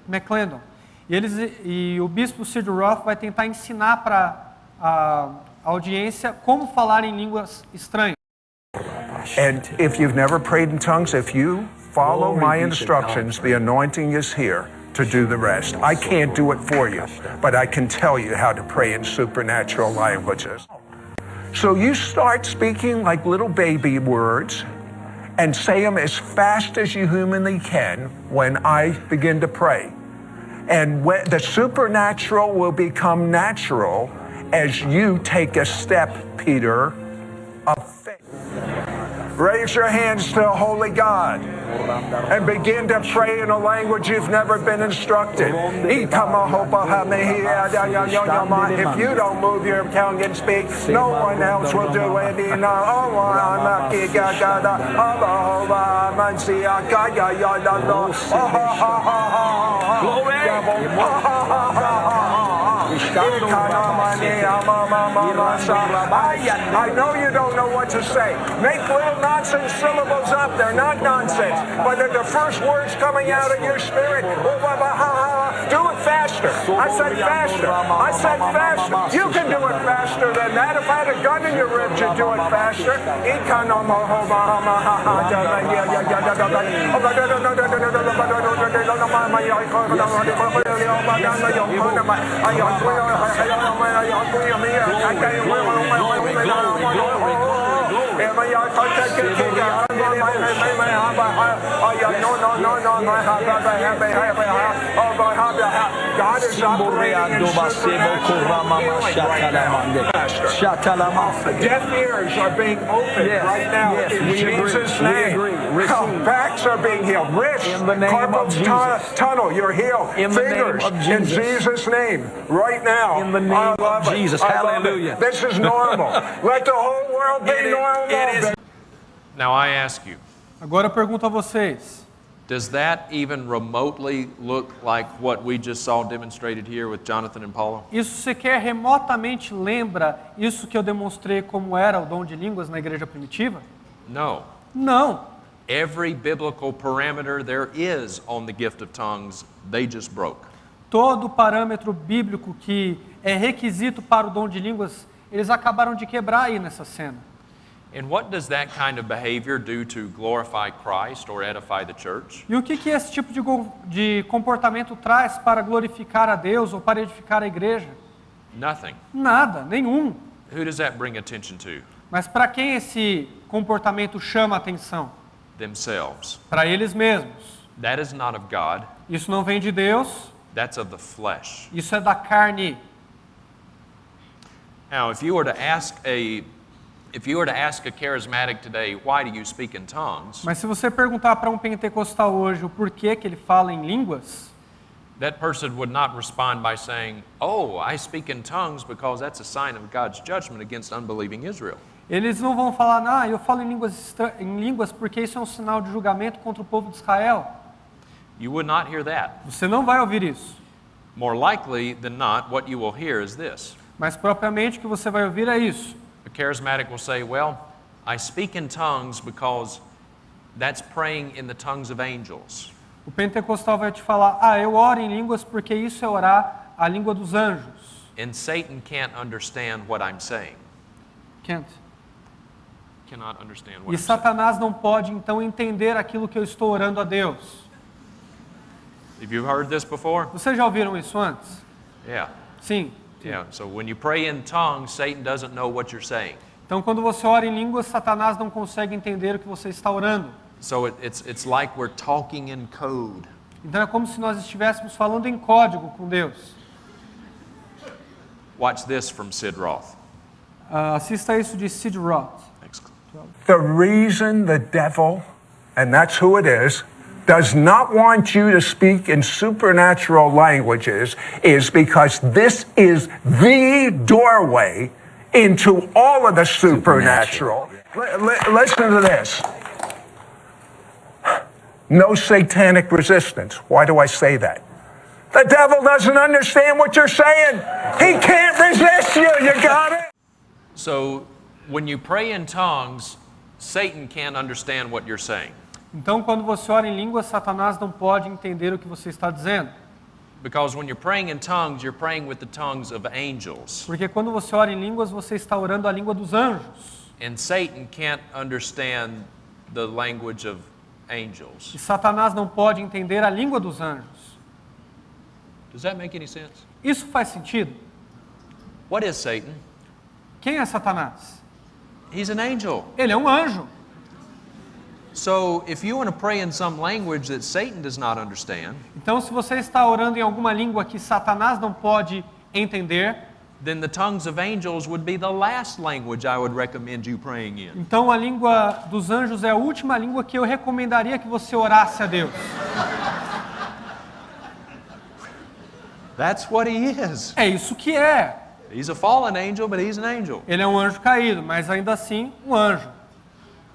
McClendon. E o bispo Sid Roth vai tentar ensinar para a audiência como falar em línguas estranhas. And if you've never prayed in tongues, if you follow my instructions, the anointing is here to do the rest. I can't do it for you, but I can tell you how to pray in supernatural languages. So you start speaking like little baby words and say them as fast as you humanly can when I begin to pray. And the supernatural will become natural as you take a step, Peter, of faith. Raise your hands to Holy God and begin to pray in a language you've never been instructed. If you don't move your tongue and speak, no one else will do it. I know you don't know what to say. Make little nonsense syllables up. They're not nonsense, but they're the first words coming out of your spirit. Do it faster. I said faster. I said faster. You can do it faster than that. If I had a gun in your ribs, you'd do it faster. God is operating in deaf ears are being opened right now in Jesus' name. Backs are being healed. Wrists, carpal tunnel, you're healed. Fingers, in Jesus' name, right now. In the name of Jesus, hallelujah. This is normal. Let the whole world be normal. Now I ask you, Agora eu pergunto a vocês, does that even remotely look like what we just saw demonstrated here with Jonathan and Paula? isso sequer remotamente lembra isso que eu demonstrei como era o dom de línguas na igreja primitiva? No. Não. Every biblical parameter there is on the gift of tongues, they just broke. Todo parâmetro bíblico que é requisito para o dom de línguas, eles acabaram de quebrar aí nessa cena. And what does that kind of behavior do to glorify Christ or edify the church? E o que esse tipo de comportamento traz para glorificar a Deus ou para edificar a igreja? Nothing. Nada, nenhum. Who does that bring attention to? Mas para quem esse comportamento chama a atenção? Themselves. Para eles mesmos. That is not of God. Isso não vem de Deus, That's of the flesh. isso é da carne. Now, if you were to ask a charismatic today, why do you speak in tongues? Mas se você perguntar para um pentecostal hoje o porquê que ele fala em línguas, That person would not respond by saying, "Oh, I speak in tongues because that's a sign of God's judgment against unbelieving Israel." eles não vão falar, eu falo em línguas porque isso é um sinal de julgamento contra o povo de Israel. You would not hear that. Você não vai ouvir isso. More likely than not, what you will hear is this. Mas propriamente o que você vai ouvir é isso. A charismatic will say, "Well, I speak in tongues because that's praying in the tongues of angels." O pentecostal vai te falar, eu oro em línguas porque isso é orar a língua dos anjos. And Satan can't understand what I'm saying. Can't. Cannot understand what E I'm saying. Satanás não pode então entender aquilo que eu estou orando a Deus. Have you heard this before? Vocês já ouviram isso antes? Yeah. Sim. Yeah. So when you pray in tongues, Satan doesn't know what you're saying. Então quando você ora em línguas, Satanás não consegue entender o que você está orando. So it's like we're talking in code. Então é como se nós estivéssemos falando em código com Deus. Watch this from Sid Roth. Assista isso de Sid Roth. The reason the devil, and that's who it is, does not want you to speak in supernatural languages is because this is the doorway into all of the supernatural. Listen to this. No satanic resistance. Why do I say that? The devil doesn't understand what you're saying. He can't resist you. You got it? So when you pray in tongues, Satan can't understand what you're saying. Então, quando você ora em línguas, Satanás não pode entender o que você está dizendo. Because when you're praying in tongues, you're praying with the tongues of angels. Porque quando você ora em línguas, você está orando a língua dos anjos. And Satan can't understand the language of angels. E Satanás não pode entender a língua dos anjos. Does that make any sense? Isso faz sentido? What is Satan? Quem é Satanás? He's an angel. Ele é um anjo. So if you want to pray in some language that Satan does not understand, Então, se você está orando em alguma língua que Satanás não pode entender, then the tongues of angels would be the last language I would recommend you praying in. então a língua dos anjos é a última língua que eu recomendaria que você orasse a Deus. That's what he is. É isso que é. He's a fallen angel, but he's an angel. Ele é um anjo caído, mas ainda assim um anjo.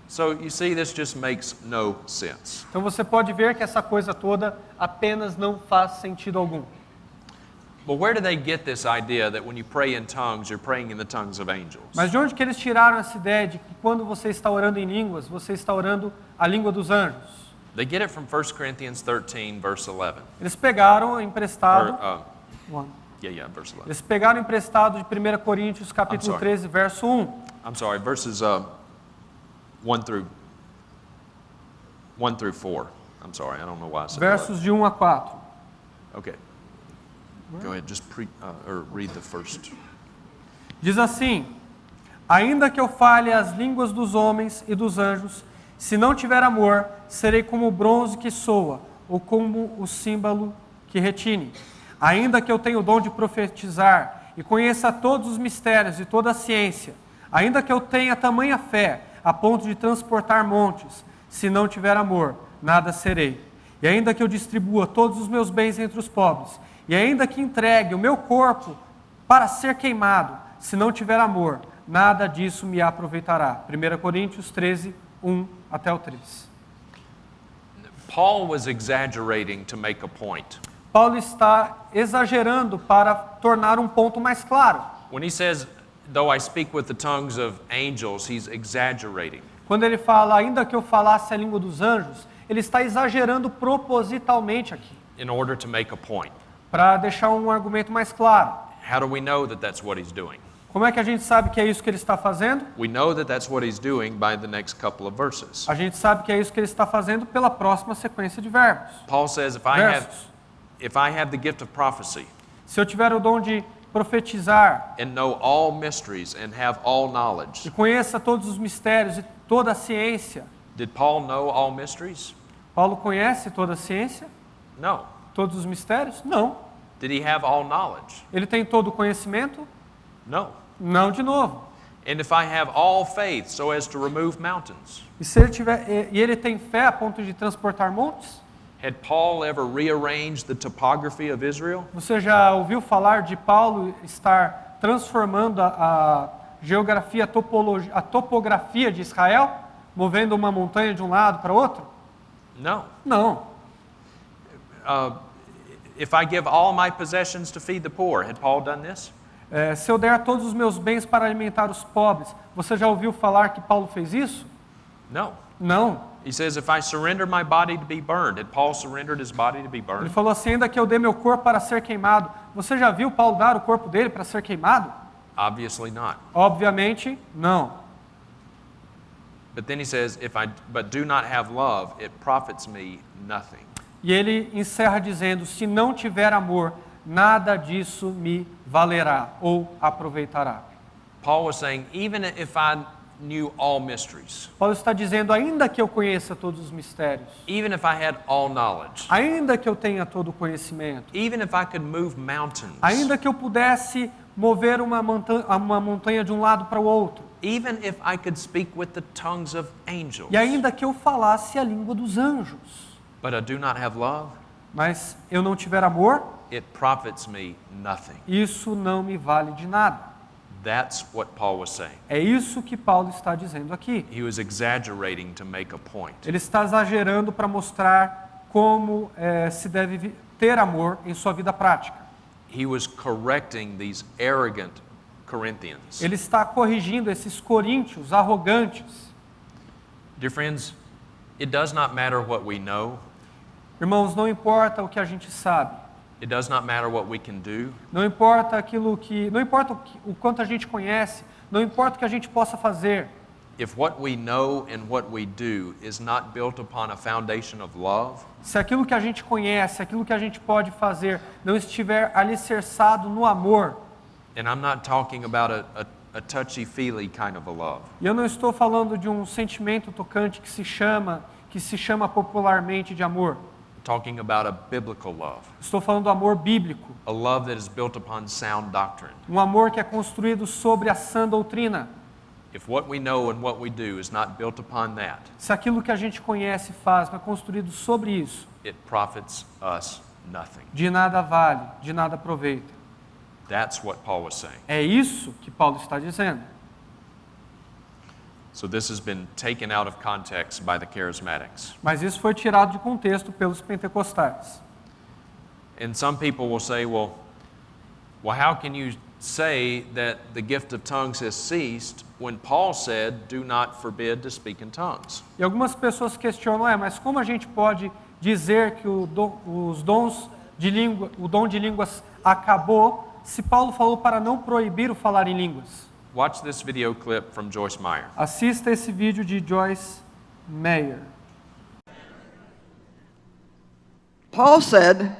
So you see, this just makes no sense. Então você pode ver que essa coisa toda apenas não faz sentido algum. But where do they get this idea that when you pray in tongues, you're praying in the tongues of angels? Mas de onde que eles tiraram essa ideia de que quando você está orando em línguas, você está orando a língua dos anjos? They get it from 1 Corinthians 13, verse 11. Eles pegaram emprestado, Verse 11. eles pegaram emprestado de 1 Coríntios capítulo sorry. 13, verso 1. I'm sorry, verses 1 through 4. I'm sorry, I don't know why I said Versos de 1 a 4. 11. Okay. Go ahead, just read the first. Diz assim: ainda que eu fale as línguas dos homens e dos anjos, se não tiver amor, serei como o bronze que soa, ou como o símbolo que retine. Ainda que eu tenha o dom de profetizar e conheça todos os mistérios e toda a ciência, ainda que eu tenha tamanha fé a ponto de transportar montes, se não tiver amor, nada serei. E ainda que eu distribua todos os meus bens entre os pobres, e ainda que entregue o meu corpo para ser queimado, se não tiver amor, nada disso me aproveitará. 1 Coríntios 13, 1 até o 3. Paul was exaggerating to make a point. Paulo está exagerando para tornar um ponto mais claro. When he says, though I speak with the tongues of angels, he's exaggerating. Quando ele fala, ainda que eu falasse a língua dos anjos, ele está exagerando propositalmente aqui, In order to make a point. para deixar um argumento mais claro. How do we know that that's what he's doing? Como é que a gente sabe que é isso que ele está fazendo? We know that that's what he's doing by the next couple of verses. A gente sabe que é isso que ele está fazendo pela próxima sequência de verbos. Paul says, if I have the gift of prophecy Se eu tiver o dom de profetizar and know all mysteries and have all knowledge, e conheça todos os mistérios e toda a ciência. did Paul know all mysteries? Paulo conhece toda a ciência? No. Todos os mistérios? Não. Did he have all knowledge? Ele tem todo o conhecimento? No. Não de novo. And if I have all faith so as to remove mountains, E se ele tiver, e ele tem fé a ponto de transportar montes? had Paul ever rearranged the topography of Israel? Você já ouviu falar de Paulo estar transformando a geografia, a topografia de Israel? Movendo uma montanha de um lado para outro? No. Não. If I give all my possessions to feed the poor, had Paul done this? Se eu der todos os meus bens para alimentar os pobres, você já ouviu falar que Paulo fez isso? No. Não. He says, if I surrender my body to be burned, had Paul surrendered his body to be Ele burned? falou assim, ainda que eu dê meu corpo para ser queimado. Você já viu Paulo dar o corpo dele para ser queimado? Obviously not. Obviamente, não. But then he says, but do not have love, it profits me nothing. E ele encerra dizendo, se não tiver amor, nada disso me valerá ou aproveitará. Paul was saying, even if I knew all mysteries, Paulo está dizendo, ainda que eu conheça todos os mistérios, even if I had all knowledge, ainda que eu tenha todo o conhecimento, even if I could move mountains, ainda que eu pudesse mover uma montanha de um lado para o outro, even if I could speak with the tongues of angels, e ainda que eu falasse a língua dos anjos, but I do not have love, mas eu não tiver amor, it profits me nothing. isso não me vale de nada. That's what Paul was saying. É isso que Paulo está dizendo aqui. He was exaggerating to make a point. Ele está exagerando para mostrar como se deve ter amor em sua vida prática. He was correcting these arrogant Corinthians. Ele está corrigindo esses coríntios arrogantes. Dear friends, it does not matter what we know. Irmãos, não importa o que a gente sabe. It does not matter what we can do. Não importa o quanto a gente conhece, não importa o que a gente possa fazer. If what we know and what we do is not built upon a foundation of love, Se aquilo que a gente conhece, aquilo que a gente pode fazer, não estiver alicerçado no amor, and I'm not talking about a touchy-feely kind of a love. e eu não estou falando de um sentimento tocante que se chama popularmente de amor. I'm talking about a biblical love, Estou falando do amor bíblico, a love that is built upon sound doctrine. um amor que é construído sobre a sã doutrina. If what we know and what we do is not built upon that, Se aquilo que a gente conhece e faz não é construído sobre isso, it profits us nothing. de nada vale, de nada aproveita. That's what Paul was saying. É isso que Paulo está dizendo. So this has been taken out of context by the charismatics. Mas isso foi tirado de contexto pelos pentecostais. And some people will say, well, how can you say that the gift of tongues has ceased when Paul said, do not forbid to speak in tongues? E algumas pessoas questionam, mas como a gente pode dizer que o dom de línguas acabou se Paulo falou para não proibir o falar em línguas? Watch this video clip from Joyce Meyer. Assista esse vídeo de Joyce Meyer. Paul said,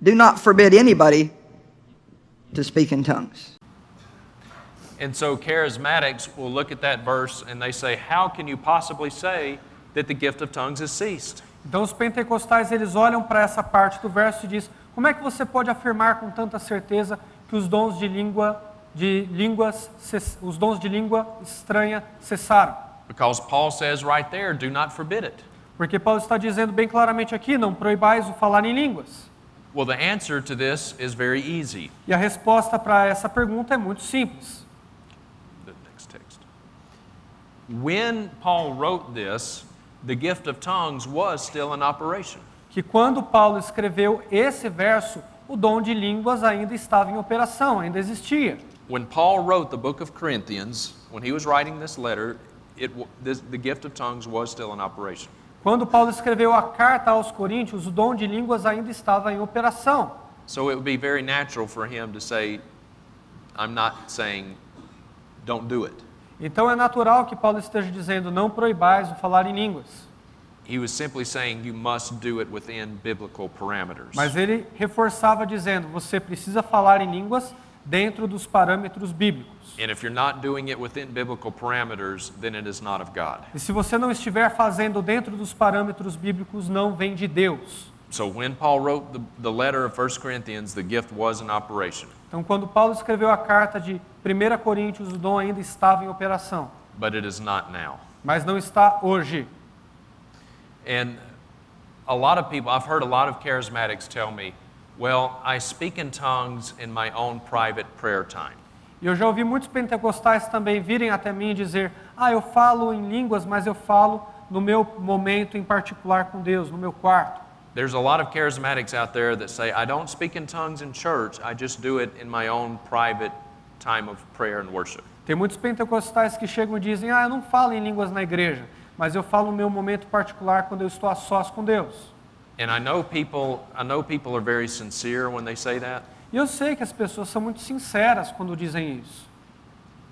do not forbid anybody to speak in tongues. And so charismatics will look at that verse and they say, how can you possibly say that the gift of tongues has ceased? Então os pentecostais eles olham para essa parte do verso e diz: como é que você pode afirmar com tanta certeza que os dons de língua estranha cessaram? Because Paul says right there, do not forbid it. Porque Paulo está dizendo bem claramente aqui, não proibais o falar em línguas. Well, the answer to this is very easy. E a resposta para essa pergunta é muito simples. The next text. When Paul wrote this, the gift of tongues was still in operation. Que quando Paulo escreveu esse verso, o dom de línguas ainda estava em operação, ainda existia. When Paul wrote the book of Corinthians, when he was writing this letter, the gift of tongues was still in operation. Quando Paulo escreveu a carta aos Coríntios, o dom de línguas ainda estava em operação. So it would be very natural for him to say, I'm not saying don't do it. Então é natural que Paulo esteja dizendo, não proibais o falar em línguas. He was simply saying you must do it within biblical parameters. Mas ele reforçava dizendo, você precisa falar em línguas dentro dos parâmetros bíblicos. And if you're not doing it within biblical parameters, then it is not of God. E se você não estiver fazendo dentro dos parâmetros bíblicos, não vem de Deus. So when Paul wrote the letter of 1 Corinthians, the gift was in operation. Então, quando Paulo escreveu a carta de 1 Coríntios, o dom ainda estava em operação. But it is not now. Mas não está hoje. And a lot of people, I've heard a lot of charismatics tell me, well, I speak in tongues in my own private prayer time. E eu já ouvi muitos pentecostais também virem até mim e dizer, eu falo em línguas, mas eu falo no meu momento em particular com Deus, no meu quarto. There's a lot of charismatics out there that say, I don't speak in tongues in church, I just do it in my own private time of prayer and worship. Tem muitos pentecostais que chegam e dizem, eu não falo em línguas na igreja, mas eu falo no meu momento particular quando eu estou a sós com Deus. And I know people are very sincere when they say that. E eu sei que as pessoas são muito sinceras quando dizem isso.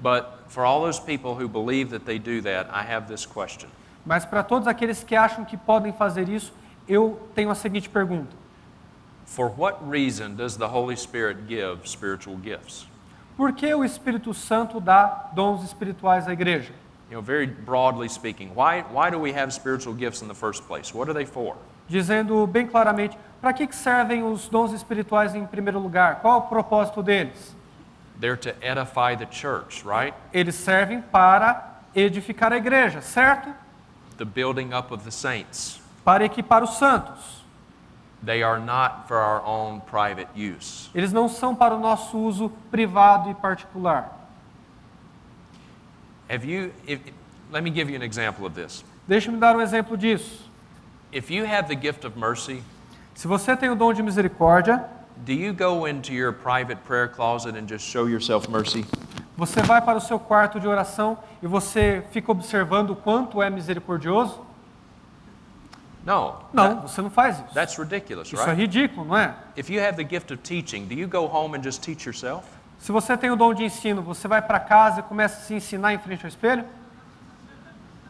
But for all those people who believe that they do that, I have this question. Mas para todos aqueles que acham que podem fazer isso, eu tenho a seguinte pergunta. For what reason does the Holy Spirit give spiritual gifts? Por que o Espírito Santo dá dons espirituais à igreja? You know, very broadly speaking, why do we have spiritual gifts in the first place? What are they for? Dizendo bem claramente, para que servem os dons espirituais em primeiro lugar? Qual é o propósito deles? They're to edify the church, right? Eles servem para edificar a igreja, certo? The building up of the saints. Para equipar os santos. They are not for our own private use. Eles não são para o nosso uso privado e particular. Let me give you an example of this. Deixe-me dar um exemplo disso. If you have the gift of mercy, Se você tem o dom de misericórdia, do you go into your private prayer closet and just show yourself mercy? você vai para o seu quarto de oração e você fica observando o quanto é misericordioso? No. Não, você não faz isso. That's ridiculous, Isso é right? ridículo, não é? If you have the gift of teaching, do you go home and just teach yourself? Se você tem o dom de ensino, você vai para casa e começa a se ensinar em frente ao espelho?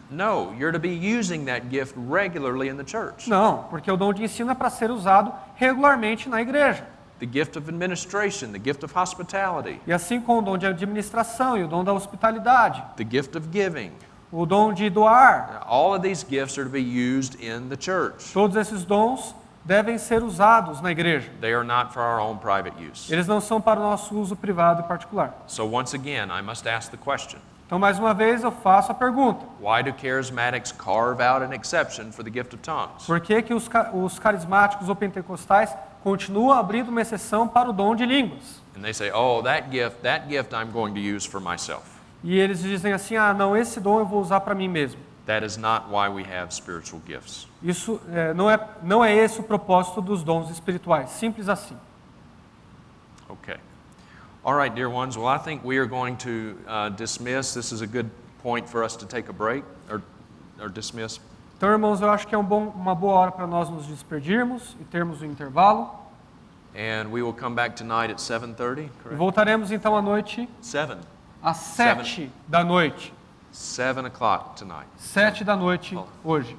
No, you're to be using that gift regularly in the church. Não, porque o dom de ensino é para ser usado regularmente na igreja. The gift of administration, the gift of hospitality, E assim como o dom de administração e o dom da hospitalidade, the gift of giving. o dom de doar, All of these gifts are to be used in the church. todos esses dons devem ser usados na igreja. They are not for our own private use. Eles não são para o nosso uso privado e particular. So once again, I must ask the question, Então, mais uma vez, eu faço a pergunta. why do charismatics carve out an exception for the gift of tongues? Por que que os carismáticos ou pentecostais continuam abrindo uma exceção para o dom de línguas? And they say, oh, that gift I'm going to use for myself. E eles dizem assim, não, esse dom eu vou usar para mim mesmo. That is not why we have spiritual gifts. Isso não é esse o propósito dos dons espirituais, simples assim. Okay. All right, dear ones. Well, I think we are going to dismiss. This is a good point for us to take a break or dismiss. Então, irmãos, eu acho que é uma boa hora para nós nos despedirmos e termos um intervalo. And we will come back tonight at 7:30, E correct? voltaremos então à noite, 7. às 7 da noite. 7 o'clock tonight. 7 da noite hoje.